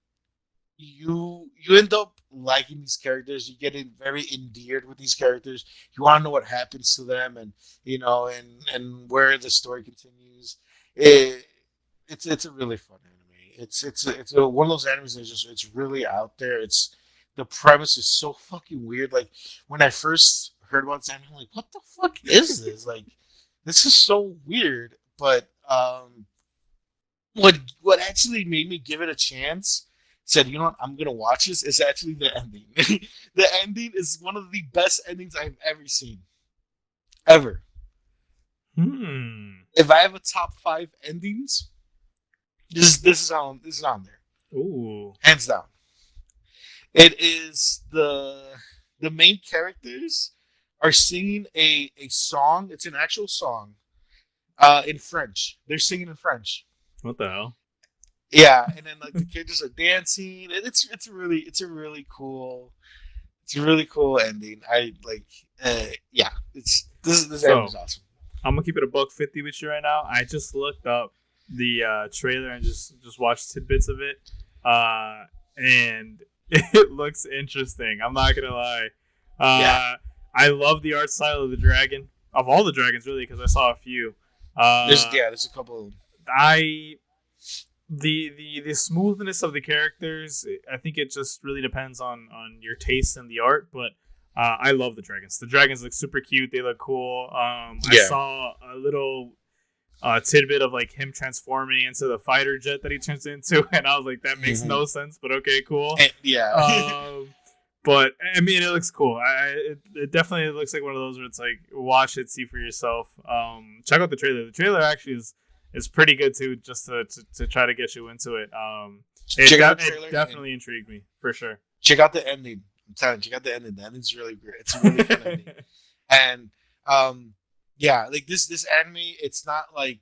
you end up liking these characters. You get very endeared with these characters. You want to know what happens to them, and and where the story continues. It's a really fun anime. One of those animes that's just it's really out there. The premise is so fucking weird. Like when I first heard about this anime, I'm like, what the fuck is this? Like this is so weird. But what actually made me give it a chance, said, you know what, I'm gonna watch this, is actually the ending. The ending is one of the best endings I've ever seen. Ever. If I have a top 5 endings, this is on there. Ooh. Hands down. It is the main characters are singing a song. It's an actual song. In French. They're singing in French. What the hell? Yeah, and then like the characters are dancing, and it's a really cool ending. I like yeah, this ending is awesome. I'm gonna keep it a $1.50 with you right now. I just looked up the trailer and just watched tidbits of it, and it looks interesting. I'm not gonna lie. I love the art style of the dragon, of all the dragons really, because I saw a few. There's a couple. The smoothness of the characters, I think it just really depends on your taste in the art, but I love the dragons. The dragons look super cute. They look cool. I saw a little tidbit of like him transforming into the fighter jet that he turns into, and I was like, that makes no sense, but okay, cool. But I mean, it looks cool. It definitely looks like one of those where it's like, watch it, see for yourself. Check out the trailer. The trailer actually is pretty good too, just to try to get you into it. It definitely intrigued me for sure. Check out the ending. I'm telling you, check out the ending. The ending's really great. It's a really fun ending. And like this anime, it's not like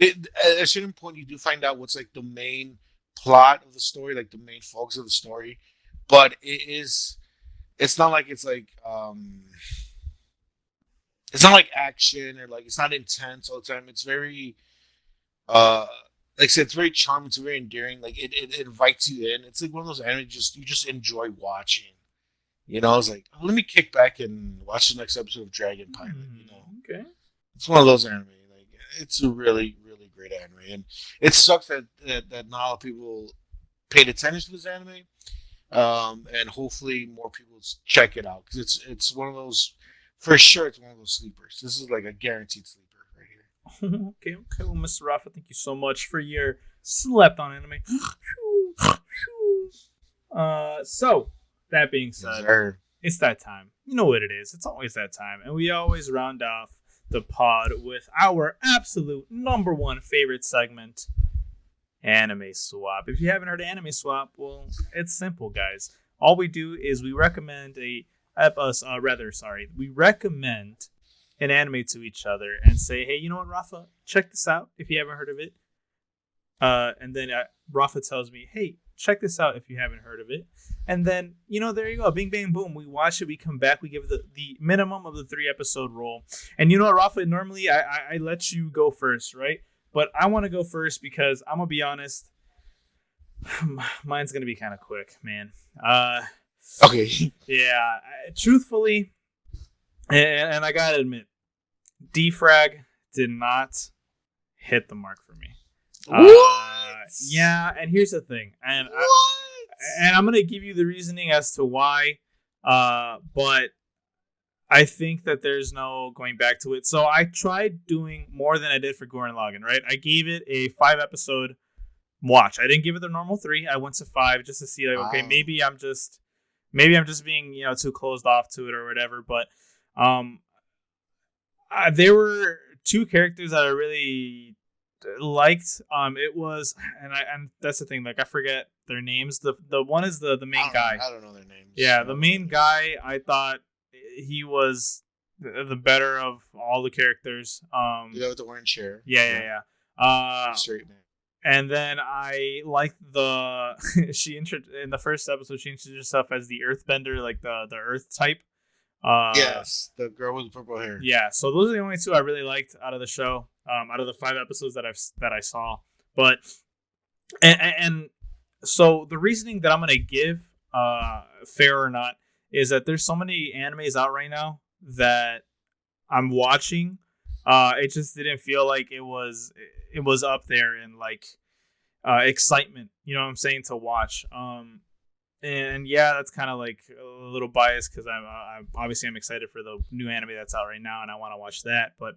at a certain point you do find out what's like the main plot of the story, like the main focus of the story. But it's not like it's like action or like it's not intense all the time. It's very like I said, it's very charming, it's very endearing. Like it invites you in. It's like one of those anime you just enjoy watching. It's like, let me kick back and watch the next episode of Dragon Pilot. Okay. It's one of those anime. Like it's a really, really great anime, and it sucks that not a lot of people paid attention to this anime. And hopefully more people check it out because it's one of those, for sure. It's one of those sleepers. This is like a guaranteed sleeper right here. Okay. Well, Mr. Rafa, thank you so much for your slept on anime. So that being said, it's that time. You know what it is. It's always that time, and we always round off the pod with our absolute number one favorite segment. Anime Swap. If you haven't heard of Anime Swap, well, it's simple, guys. All we do is we recommend we recommend an anime to each other and say, hey, you know what, Rafa? Check this out if you haven't heard of it. And then Rafa tells me, hey, check this out if you haven't heard of it. And then, there you go. Bing, bang, boom. We watch it. We come back. We give it the minimum of the 3-episode rule. And you know what, Rafa? Normally, I let you go first, right? But I want to go first because I'm going to be honest. Mine's going to be kind of quick, man. Okay. Yeah. Truthfully, and I got to admit, D-Frag did not hit the mark for me. What? Yeah, and here's the thing, and I'm gonna give you the reasoning as to why, but I think that there's no going back to it. So I tried doing more than I did for Gurren Lagann, right? I gave it a 5-episode watch. I didn't give it the normal 3. I went to 5 just to see, like, okay, maybe I'm just being, too closed off to it or whatever. But there were 2 characters that I really liked. It was, and that's the thing, like, I forget their names. The one is the main guy. I don't know their names. Yeah, the main guy, I thought he was the better of all the characters. Yeah, with the orange hair. Yeah. Straight man. And then I liked in the first episode she introduced herself as the Earthbender, like the Earth type. Yes, the girl with purple hair. Yeah, so those are the only 2 I really liked out of the show. Out of the 5 episodes that I saw. But and so the reasoning that I'm gonna give, fair or not, is that there's so many animes out right now that I'm watching. It just didn't feel like it was up there in like excitement, you know what I'm saying, to watch. And yeah, that's kind of like a little biased because I'm obviously I'm excited for the new anime that's out right now and I want to watch that. But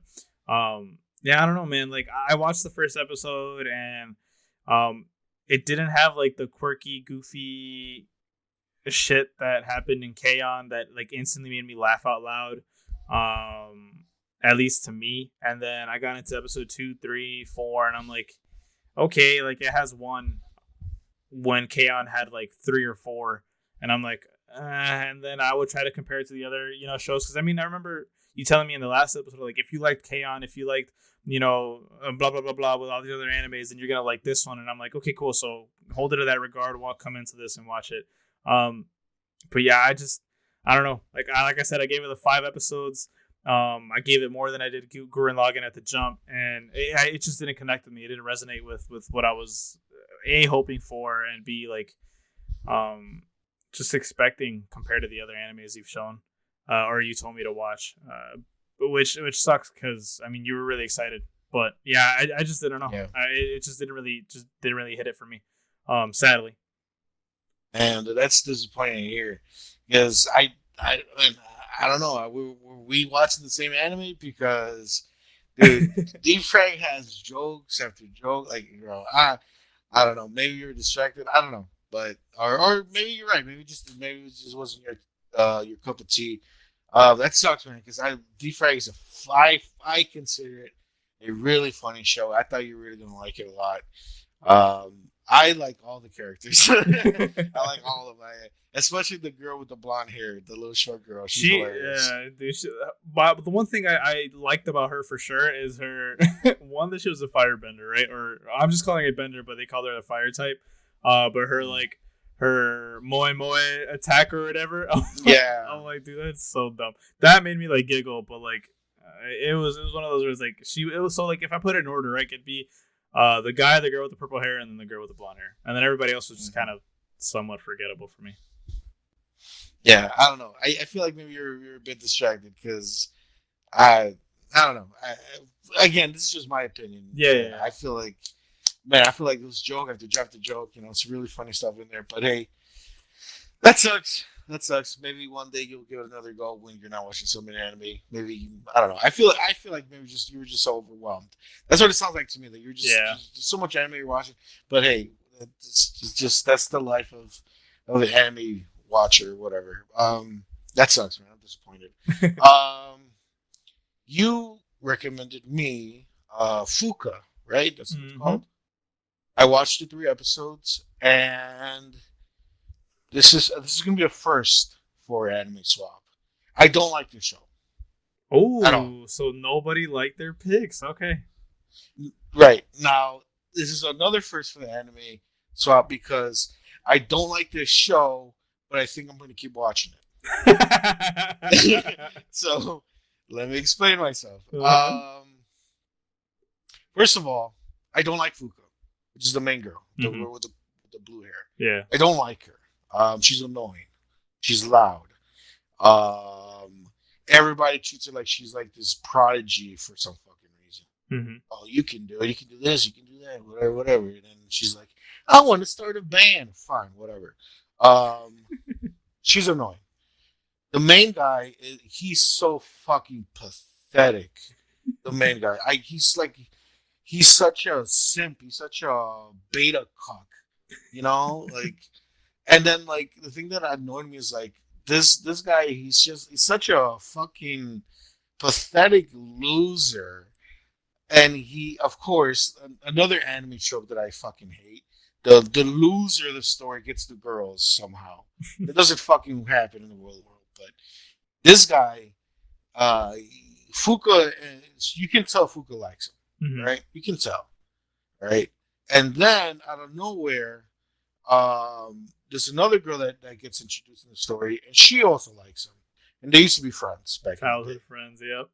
yeah, I don't know, man. Like I watched the first episode and it didn't have like the quirky, goofy shit that happened in K-On! That like instantly made me laugh out loud. At least to me. And then I got into episode 2, 3, 4, and I'm like, okay, like it has one when K-On! Had like 3 or 4, and I'm like, and then I would try to compare it to the other, shows. Because I mean, I remember you telling me in the last episode, like if you liked K-On!, if you liked, blah blah blah blah with all the other animes, then you're gonna like this one. And I'm like, okay, cool. So hold it to that regard. We'll come into this and watch it. But yeah, I don't know. Like I said, I gave it the 5 episodes. I gave it more than I did Gurren Lagann at the jump, and it just didn't connect with me. It didn't resonate with what I was A, hoping for, and B, like just expecting compared to the other animes you've shown or you told me to watch, which sucks because I mean you were really excited, but yeah, I just didn't know. Yeah. It just didn't really hit it for me, sadly. And that's disappointing here because I don't know. Were we watching the same anime? Because dude, D-Frag has jokes after joke. Like, I don't know. Maybe you're distracted. I don't know. But or maybe you're right. Maybe it just wasn't your cup of tea. That sucks, man. Because D-Frag is I consider it a really funny show. I thought you were really gonna like it a lot. I like all the characters. I like all of them. Especially the girl with the blonde hair, the little short girl. She's hilarious. Yeah, dude. But the one thing I liked about her for sure is her one, that she was a firebender, right? Or I'm just calling it bender, but they call her a fire type. But her like her moe attack or whatever. Yeah. I'm like, dude, that's so dumb. That made me like giggle, but like it was one of those where it's like it was so like if I put it in order, right, it'd be the guy, the girl with the purple hair, and then the girl with the blonde hair, and then everybody else was just kind of somewhat forgettable for me. Yeah, I don't know. I feel like maybe you're a bit distracted because I don't know. Again, this is just my opinion. Yeah. I feel like it was joke after joke after joke. It's really funny stuff in there. But hey, that sucks. Maybe one day you'll give it another go when you're not watching so many anime. Maybe I don't know. I feel like maybe you were just so overwhelmed. That's what it sounds like to me. That you're just so much anime you're watching. But hey, it's just that's the life of an anime watcher, whatever. That sucks, man. I'm disappointed. You recommended me Fuka, right? That's what it's called. I watched the 3 episodes, and this is gonna be a first for Anime Swap. I don't like this show. Oh, so nobody liked their picks. Okay. Right. Now, this is another first for the Anime Swap because I don't like this show, but I think I'm going to keep watching it. So, let me explain myself. First of all, I don't like Fuka, which is the main girl, the girl with the blue hair. Yeah. I don't like her. She's annoying. She's loud. Everybody treats her like she's like this prodigy for some fucking reason. Mm-hmm. Oh, you can do it. You can do this. You can do that. Whatever, whatever. And then she's like, I want to start a band. Fine, whatever. She's annoying. The main guy, he's so fucking pathetic. The main guy, he's such a simp. He's such a beta cock, like. And then like the thing that annoyed me is like this guy. He's such a fucking pathetic loser. And he, of course, another anime trope that I fucking hate. The loser of the story gets the girls somehow. It doesn't fucking happen in the real world. But this guy, Fuka, you can tell Fuka likes him, right? You can tell, right? And then out of nowhere, there's another girl that gets introduced in the story, and she also likes him. And they used to be friends back in the day. Childhood friends, yep.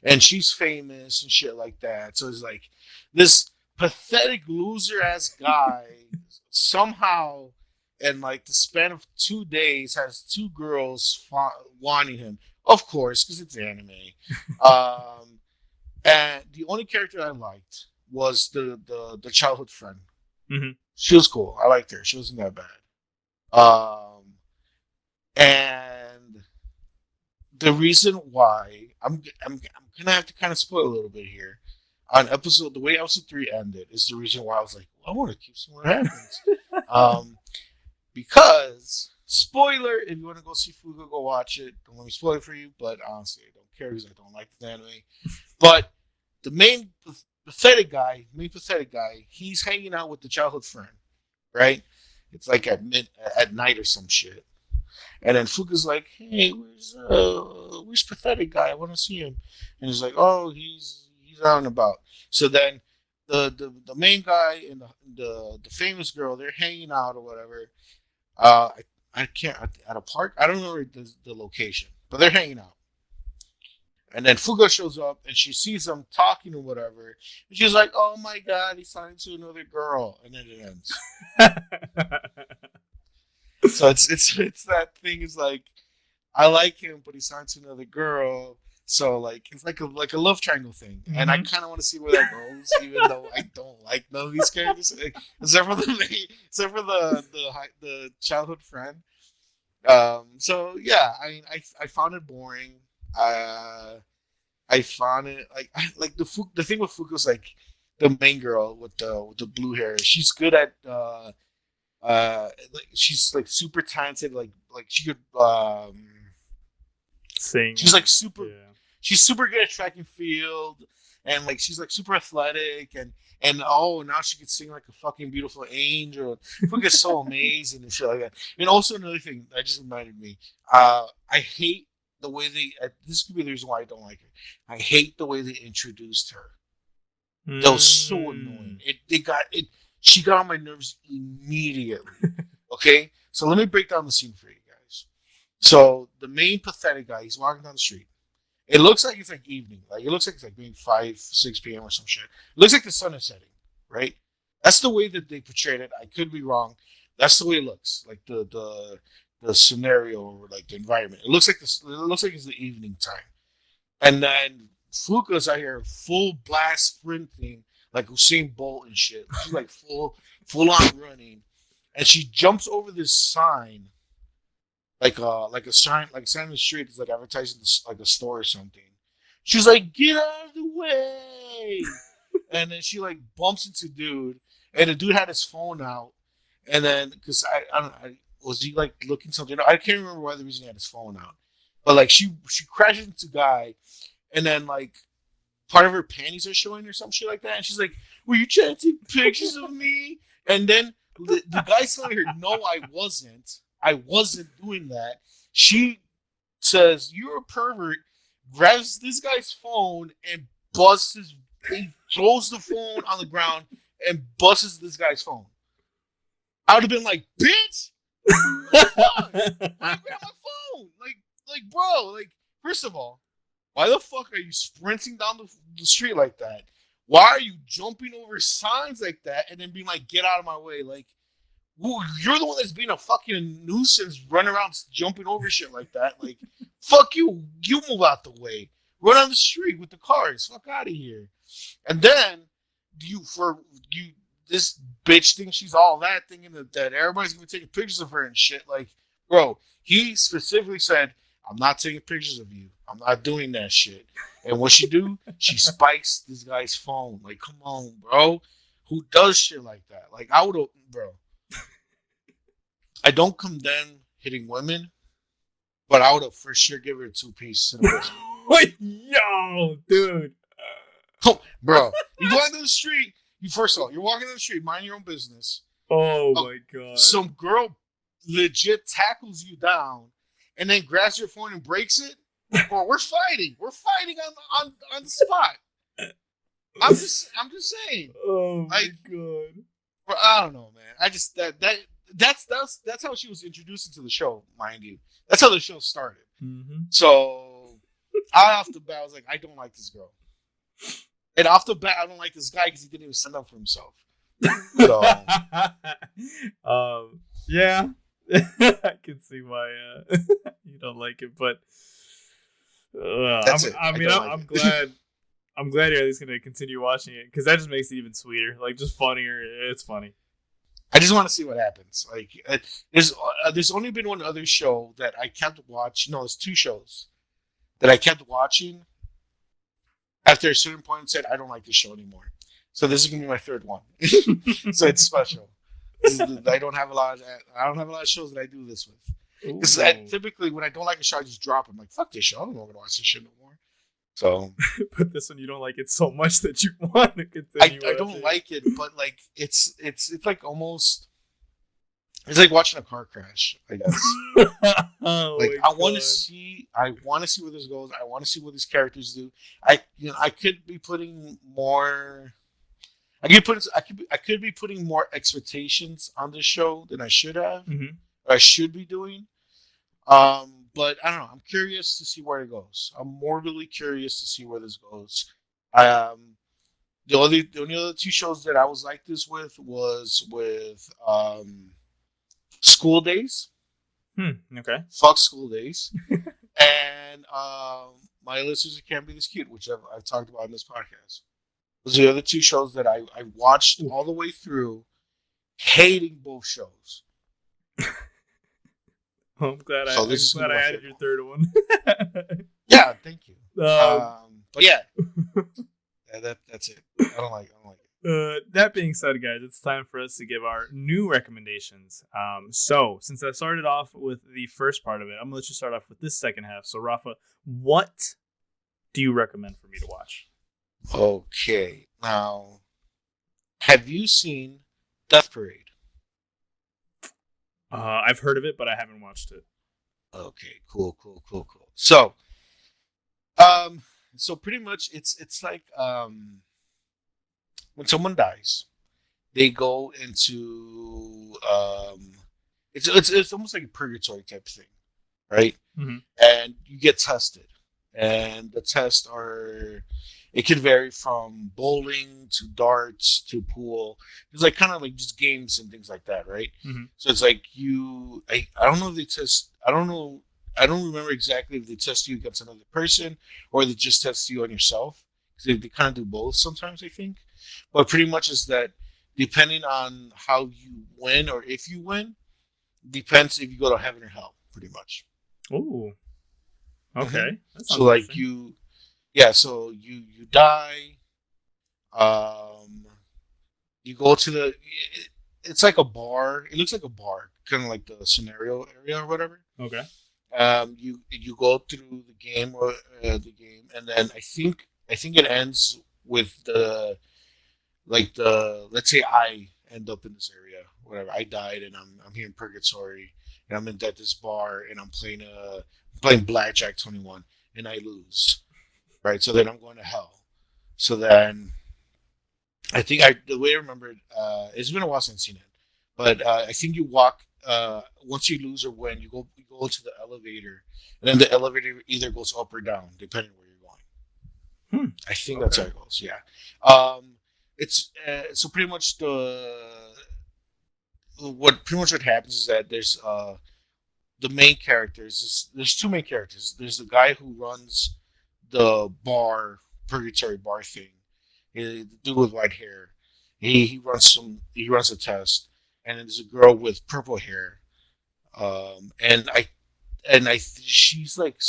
And she's famous and shit like that. So it's like this pathetic loser ass guy somehow, in like the span of 2 days, has 2 girls wanting him. Of course, because it's anime. And the only character I liked was the childhood friend. Mm-hmm. She was cool. I liked her. She wasn't that bad. And the reason why I'm gonna have to kind of spoil a little bit here. On the way episode 3 ended is the reason why I was like, well, I want to keep seeing what happens. Because spoiler, if you want to go see Fuga, go watch it. Don't let me spoil it for you. But honestly, I don't care because I don't like the anime. But the main pathetic guy, he's hanging out with the childhood friend, right? It's like at night or some shit. And then Fuka's like, hey, where's pathetic guy? I want to see him. And he's like, oh, he's out and about. So then the main guy and the famous girl, they're hanging out or whatever. I can't at a park. I don't know the location, but they're hanging out. And then Fuga shows up and she sees them talking or whatever. And she's like, oh my god, he's talking to another girl. And then it ends. So it's that thing is like, I like him, but he's talking to another girl. So like it's like a love triangle thing, and I kind of want to see where that goes, even though I don't like none of these characters, except for the childhood friend. So yeah, I mean, I found it boring. I found it like the thing with Fuku is like the main girl with the blue hair. She's good at like she's like super talented. Like she could sing. She's like super. Yeah. She's super good at track and field, and like she's like super athletic, and oh, now she can sing like a fucking beautiful angel. Fuka is so amazing and shit like that. And also another thing that just reminded me, I hate the way this could be the reason why I don't like her. I hate the way they introduced her. That was so annoying. She got on my nerves immediately. Okay, so let me break down the scene for you guys. So the main pathetic guy, he's walking down the street. It looks like it's like evening. Like it looks like it's like being 5, 6 p.m. or some shit. It looks like the sun is setting, right? That's the way that they portrayed it. I could be wrong. That's the way it looks. Like the scenario or like the environment. It looks like this. It looks like it's the evening time. And then Fuka's out here full blast sprinting like Usain Bolt and shit. She's like full on running, and she jumps over this sign. Like a sign in the street is like advertising this, like a store or something. She's like, get out of the way, and then she like bumps into dude, and the dude had his phone out, and then because I don't know, was he like looking something? I can't remember why the reason he had his phone out, but like she crashes into guy, and then like part of her panties are showing or some shit like that, and she's like, were you trying to take pictures of me? And then the guy's telling her, no, I wasn't doing that. She says, you're a pervert, grabs this guy's phone and he throws the phone on the ground and busts this guy's phone. I would have been like, bitch! Why grab my phone? Like, bro, like, first of all, why the fuck are you sprinting down the street like that? Why are you jumping over signs like that and then being like, get out of my way? Like, you're the one that's being a fucking nuisance, running around jumping over shit like that. Like, fuck you. You move out the way. Run on the street with the cars. Fuck out of here. And then this bitch thinks she's all that, thinking that everybody's gonna be taking pictures of her and shit. Like, bro, he specifically said, "I'm not taking pictures of you. I'm not doing that shit." And what she do? She spikes this guy's phone. Like, come on, bro. Who does shit like that? Like, I would have, bro. I don't condemn hitting women, but I would have for sure give her a 2-piece. Yo, dude. Oh, bro, you walk down the street. First of all, you're walking down the street, mind your own business. Oh my god. Some girl legit tackles you down and then grabs your phone and breaks it. Bro, we're fighting. We're fighting on the spot. I'm just saying. Oh my god. Bro, I don't know, man. I just that's how she was introduced into the show, mind you. That's how the show started. Mm-hmm. So off the bat, I was like, I don't like this girl. And off the bat, I don't like this guy because he didn't even stand up for himself. So, yeah, I can see why you don't like it, but I'm glad. I'm glad you're at least gonna continue watching it because that just makes it even sweeter, like just funnier. It's funny. I just want to see what happens. Like, there's only been one other show that I kept watching. No, there's 2 shows that I kept watching. After a certain point, and said, I don't like this show anymore. So this is gonna be my 3rd one. So it's special. I don't have a lot of shows that I do this with. Because typically when I don't like a show, I just drop it. I'm like, fuck this show. I don't know to watch this shit no more. So, but this one you don't like it so much that you want to continue. I don't like it, but like it's like almost. It's like watching a car crash, I guess. I want to see where this goes. I want to see what these characters do. I could be putting more. I could be putting more expectations on this show than I should have. Mm-hmm. Or I should be doing. But I don't know. I'm curious to see where it goes. I'm morbidly curious to see where this goes. The only other 2 shows that I was like this with was with School Days. Okay. Fuck School Days. And My Little Sister Can't Be This Cute, which I've talked about in this podcast. Those are the other 2 shows that I watched all the way through, hating both shows. Well, I'm glad I added your 3rd one. Yeah, thank you. But yeah, that's it. I don't like it. That being said, guys, it's time for us to give our new recommendations. So since I started off with the first part of it, I'm gonna let you start off with this second half. So Rafa, what do you recommend for me to watch? Okay, now, have you seen Death Parade? I've heard of it, but I haven't watched it. Okay, cool. So pretty much it's like when someone dies, they go into it's almost like a purgatory type thing, right? Mm-hmm. And you get tested, and the tests it could vary from bowling to darts to pool. It's like kind of like just games and things like that, right? Mm-hmm. So it's like I don't know if they test. I don't remember exactly if they test you against another person or they just test you on yourself. Because they kind of do both sometimes, I think. But pretty much is that depending on how you win or if you win, depends if you go to heaven or hell, pretty much. Ooh. Okay. Mm-hmm. So like so you die. You go to it's like a bar. It looks like a bar, kind of like the scenario area or whatever. Okay. You go through the game and then I think it ends with let's say I end up in this area, whatever. I died and I'm here in purgatory and I'm in this bar and I'm playing Blackjack 21 and I lose. Right, so then I'm going to hell. So then, I think the way I remember it, it's been a while since I've seen it, but I think you walk once you lose or win, you go into the elevator, and then the elevator either goes up or down depending where you're going. I think that's how it goes. Yeah, it's so pretty much what happens is that there's the main characters. There's 2 main characters. There's the guy who runs the bar purgatory bar thing. The dude with white hair. He runs a test, and there's a girl with purple hair. And she's like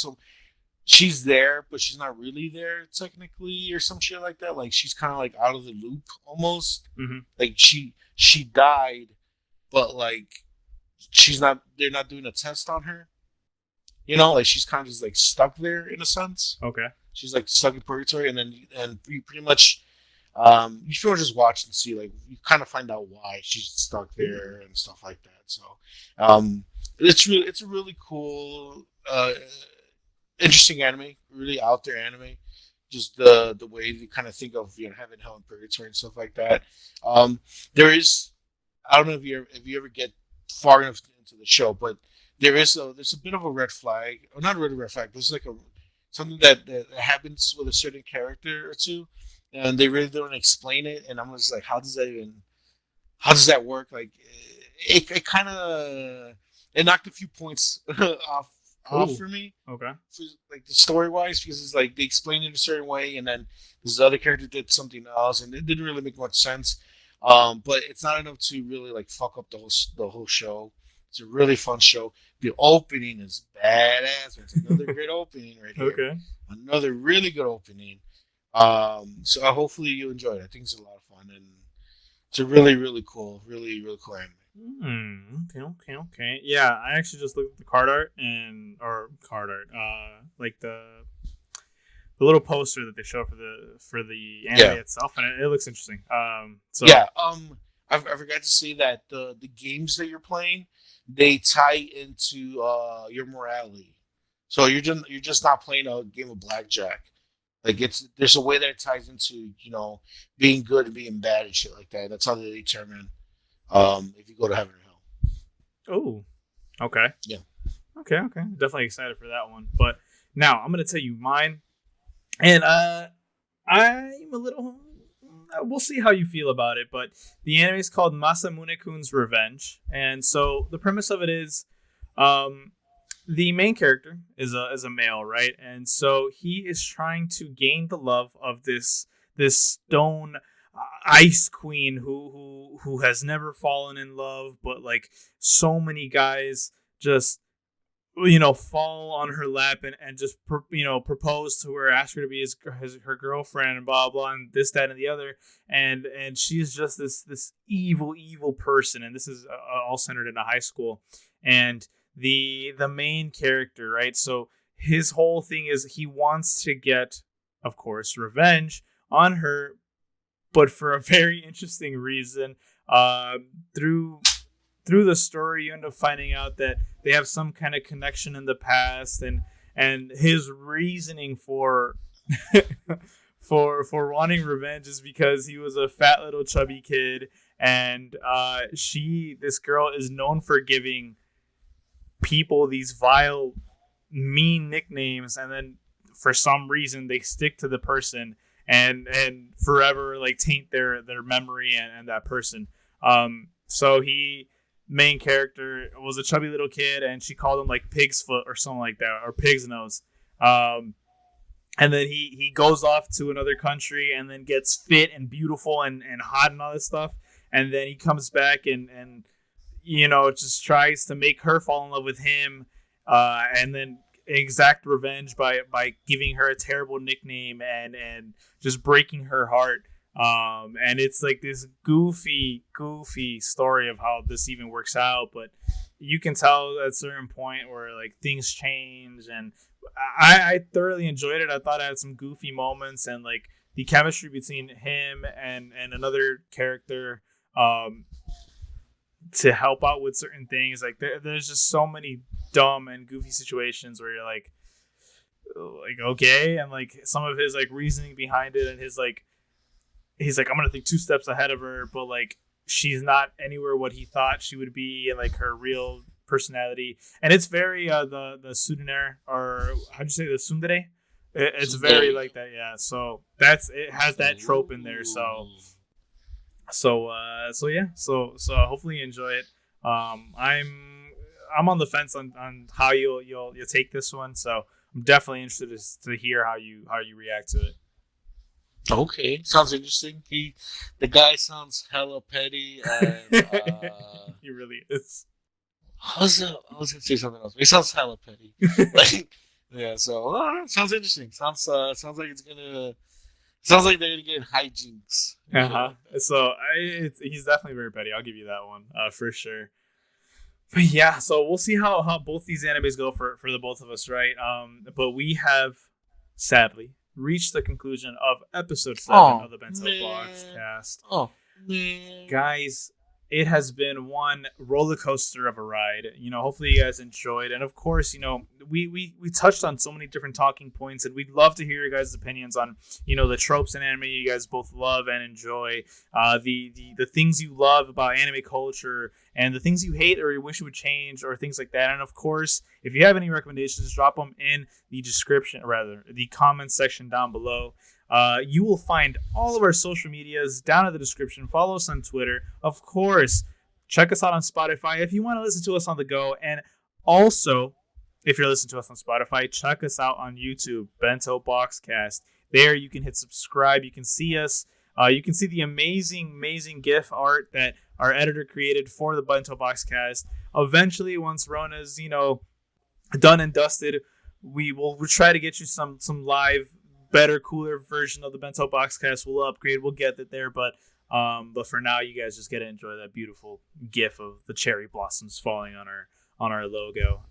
she's there, but she's not really there technically, or some shit like that. Like she's kind of like out of the loop almost. Mm-hmm. Like she died, but like she's not. They're not doing a test on her. Like she's kind of just like stuck there in a sense. Okay. She's like stuck in purgatory, and then you pretty much you should just watch and see, like, you kind of find out why she's stuck there and stuff like that. So it's a really cool, interesting anime, really out there anime. Just the way you kind of think of heaven, hell, and purgatory and stuff like that. There is, I don't know if you ever get far enough into the show, but there's a bit of a red flag, or not really a red flag, but it's like something that happens with a certain character or two, and they really don't explain it, and I'm just like, how does that work? Like, it kind of it knocked a few points off for me. Okay. For, like, the story wise, because it's like they explained it a certain way, and then this other character did something else, and it didn't really make much sense. But it's not enough to really like fuck up the whole show. It's a really fun show. The opening is badass. It's another great opening right here. Okay. Another really good opening. So hopefully you enjoy it. I think it's a lot of fun, and it's a really, really cool anime. Okay. Yeah, I actually just looked at the card art like the little poster that they show for the anime itself, and it looks interesting. I forgot to say that the games that you're playing, they tie into your morality. So you're just not playing a game of blackjack. Like, there's a way that it ties into being good and being bad and shit like that. That's how they determine if you go to heaven or hell. Oh, okay. Yeah. Okay. Definitely excited for that one. But now I'm gonna tell you mine, and I'm a little. We'll see how you feel about it, but the anime is called Masamune-Kun's Revenge, and so the premise of it is, the main character is a male, right? And so he is trying to gain the love of this stone ice queen who has never fallen in love, but like so many guys just fall on her lap and just propose to her, ask her to be her girlfriend, and blah blah, and this, that, and the other, and she's just this evil person, and this is all centered in a high school, and the main character, right? So his whole thing is he wants to get, of course, revenge on her, but for a very interesting reason. Through the story, you end up finding out that they have some kind of connection in the past, and his reasoning for for wanting revenge is because he was a fat little chubby kid, and this girl is known for giving people these vile, mean nicknames, and then for some reason they stick to the person and forever like taint their memory and that person. So main character was a chubby little kid, and she called him like pig's foot or something like that, or pig's nose. And then he goes off to another country and then gets fit and beautiful and hot and all this stuff, and then he comes back and just tries to make her fall in love with him, and then exact revenge by giving her a terrible nickname and just breaking her heart. And it's like this goofy story of how this even works out, but you can tell at a certain point where like things change, and I thoroughly enjoyed it. I thought it had some goofy moments, and like the chemistry between him and another character to help out with certain things. Like there's just so many dumb and goofy situations where you're like okay, and like some of his like reasoning behind it, and he's like I'm gonna think 2 steps ahead of her, but like she's not anywhere what he thought she would be, and like her real personality, and it's very the tsundere, or how'd you say, the tsundere? It's very like that, yeah. So it has that trope in there. So hopefully you enjoy it. I'm on the fence on how you'll take this one. So I'm definitely interested to hear how you react to it. Okay, sounds interesting. The guy sounds hella petty, and He really is. I was gonna say something else. He sounds hella petty. Like, yeah. So sounds interesting. Sounds like it's gonna. Sounds like they're gonna get in hijinks. So he's definitely very petty. I'll give you that one for sure. But yeah, so we'll see how both these animes go for the both of us, right? But we have sadly reached the conclusion of episode 7 of the Bento Boxcast. Oh man, guys, it has been one roller coaster of a ride. Hopefully you guys enjoyed. And of course, we touched on so many different talking points, and we'd love to hear your guys' opinions on, the tropes in anime you guys both love and enjoy, the things you love about anime culture, and the things you hate or you wish would change, or things like that. And of course, if you have any recommendations, drop them in the the comments section down below. You will find all of our social medias down in the description. Follow us on Twitter. Of course, check us out on Spotify if you want to listen to us on the go. And also, if you're listening to us on Spotify, check us out on YouTube, Bento Boxcast. There you can hit subscribe. You can see us. You can see the amazing GIF art that our editor created for the Bento Boxcast. Eventually, once Rona's, done and dusted, we'll try to get you some live, better, cooler version of the Bento Boxcast. We'll upgrade. We'll get it there. But for now, you guys just get to enjoy that beautiful GIF of the cherry blossoms falling on our logo.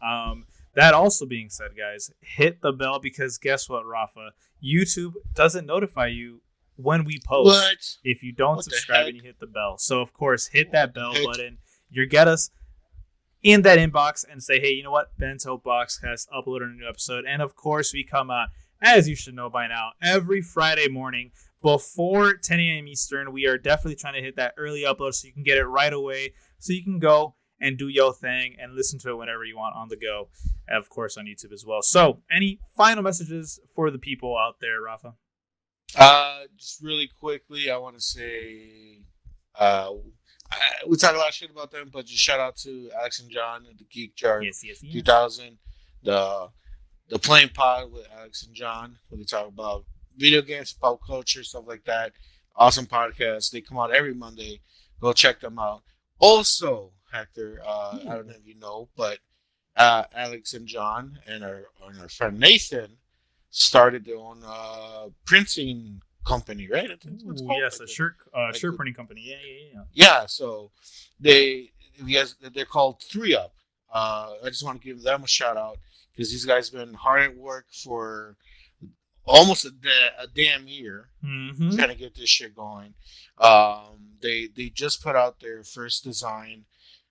That also being said, guys, hit the bell, because guess what, Rafa? YouTube doesn't notify you when we post. What? If you don't subscribe and you hit the bell. So, of course, hit that bell button. You get us in that inbox and say, hey, you know what? Bento Boxcast uploaded a new episode. And, of course, we come out, as you should know by now, every Friday morning before 10 a.m. Eastern. We are definitely trying to hit that early upload so you can get it right away, so you can go and do your thing and listen to it whenever you want on the go, and of course on YouTube as well. So, any final messages for the people out there, Rafa? Just really quickly, I want to say, we talk a lot of shit about them, but just shout out to Alex and John at the Geek Jar 2000, the Playing Pod with Alex and John, where they talk about video games, pop culture, stuff like that. Awesome podcast. They come out every Monday. Go check them out. Also, Hector, I don't know if you know, but Alex and John and our friend Nathan started their own printing company, right? Yes, a shirt printing company. Yeah. Yeah, so they're called 3UP. I just want to give them a shout out, because these guys have been hard at work for almost a damn year trying to get this shit going. They just put out their first design.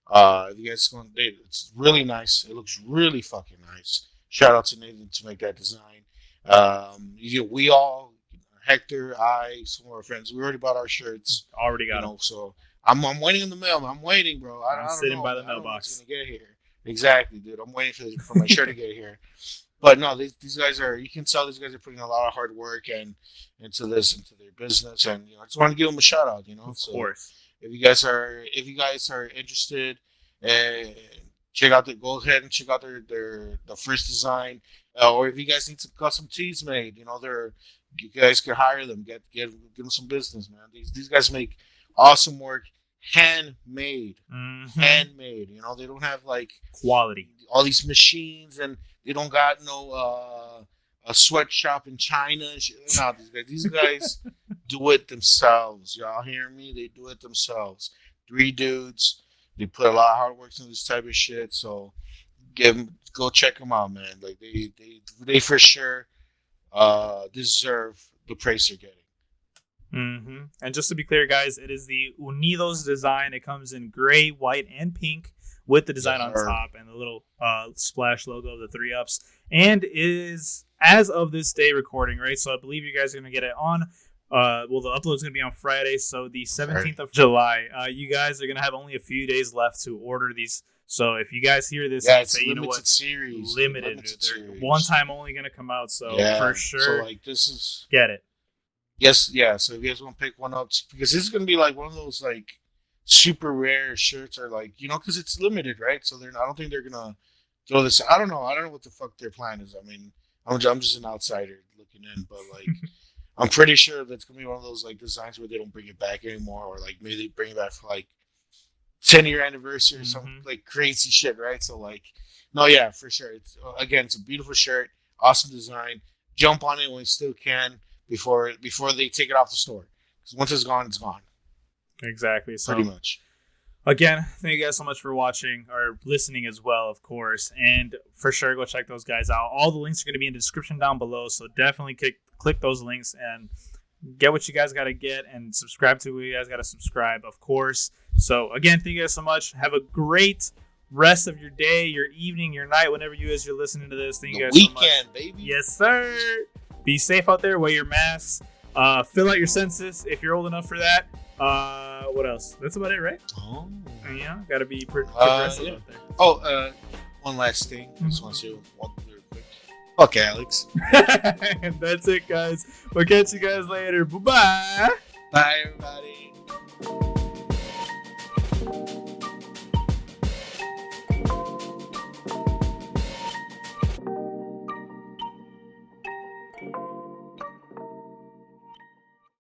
You guys it's really nice. It looks really fucking nice. Shout out to Nathan to make that design. We all, Hector, some of our friends, we already bought our shirts. Already got them. So I'm waiting in the mail. I'm waiting, bro. I'm sitting by the mailbox. Gonna get here. Exactly, dude. I'm waiting for my shirt to get here. But no, these guys you can tell these guys are putting a lot of hard work into their business, and I just want to give them a shout out. Of course. If you guys are interested, go ahead and check out their first design, or if you guys need some custom tees made, you guys can hire them, give them some business, man. These guys make awesome work, handmade. They don't have like quality, all these machines, and they don't got no a sweatshop in China and shit. No, these guys do it themselves. Y'all hear me? They do it themselves. 3 dudes. They put a lot of hard work into this type of shit. So go check them out, man. Like they for sure deserve the praise they're getting. And just to be clear, guys, it is the Unidos design. It comes in gray, white, and pink, with the design on top and the little splash logo of the 3UPs. And it is, as of this day, recording, right? So I believe you guys are going to get it on, the upload's going to be on Friday, so the 17th of July. You guys are going to have only a few days left to order these. So if you guys hear this and say, you know what, limited series. One time only going to come out, so for sure, so this is get it. Yes, yeah. So if you guys want to pick one up, because this is going to be like one of those like super rare shirts, or like because it's limited, right? So I don't think they're gonna throw this. I don't know what the fuck their plan is. I mean, I'm just an outsider looking in, but like I'm pretty sure that's gonna be one of those like designs where they don't bring it back anymore, or like maybe they bring it back for like 10-year anniversary or something like crazy shit, right? So like, no, yeah, for sure. It's a beautiful shirt, awesome design. Jump on it when you still can before they take it off the store. Because once it's gone, it's gone. Exactly. So pretty much. Again, thank you guys so much for watching or listening as well, of course. And for sure, go check those guys out. All the links are going to be in the description down below. So definitely click those links and get what you guys got to get and subscribe to what you guys got to subscribe, of course. So again, thank you guys so much. Have a great rest of your day, your evening, your night, whenever you guys are listening to this. Thank you guys so much. Weekend, baby. Yes, sir. Be safe out there. Wear your masks. Fill out your census if you're old enough for that. What else? That's about it, right? Oh. Yeah, gotta be progressive out there. Oh, one last thing. I just want to say one real quick. Fuck Alex. And that's it, guys. We'll catch you guys later. Bye-bye. Bye, everybody.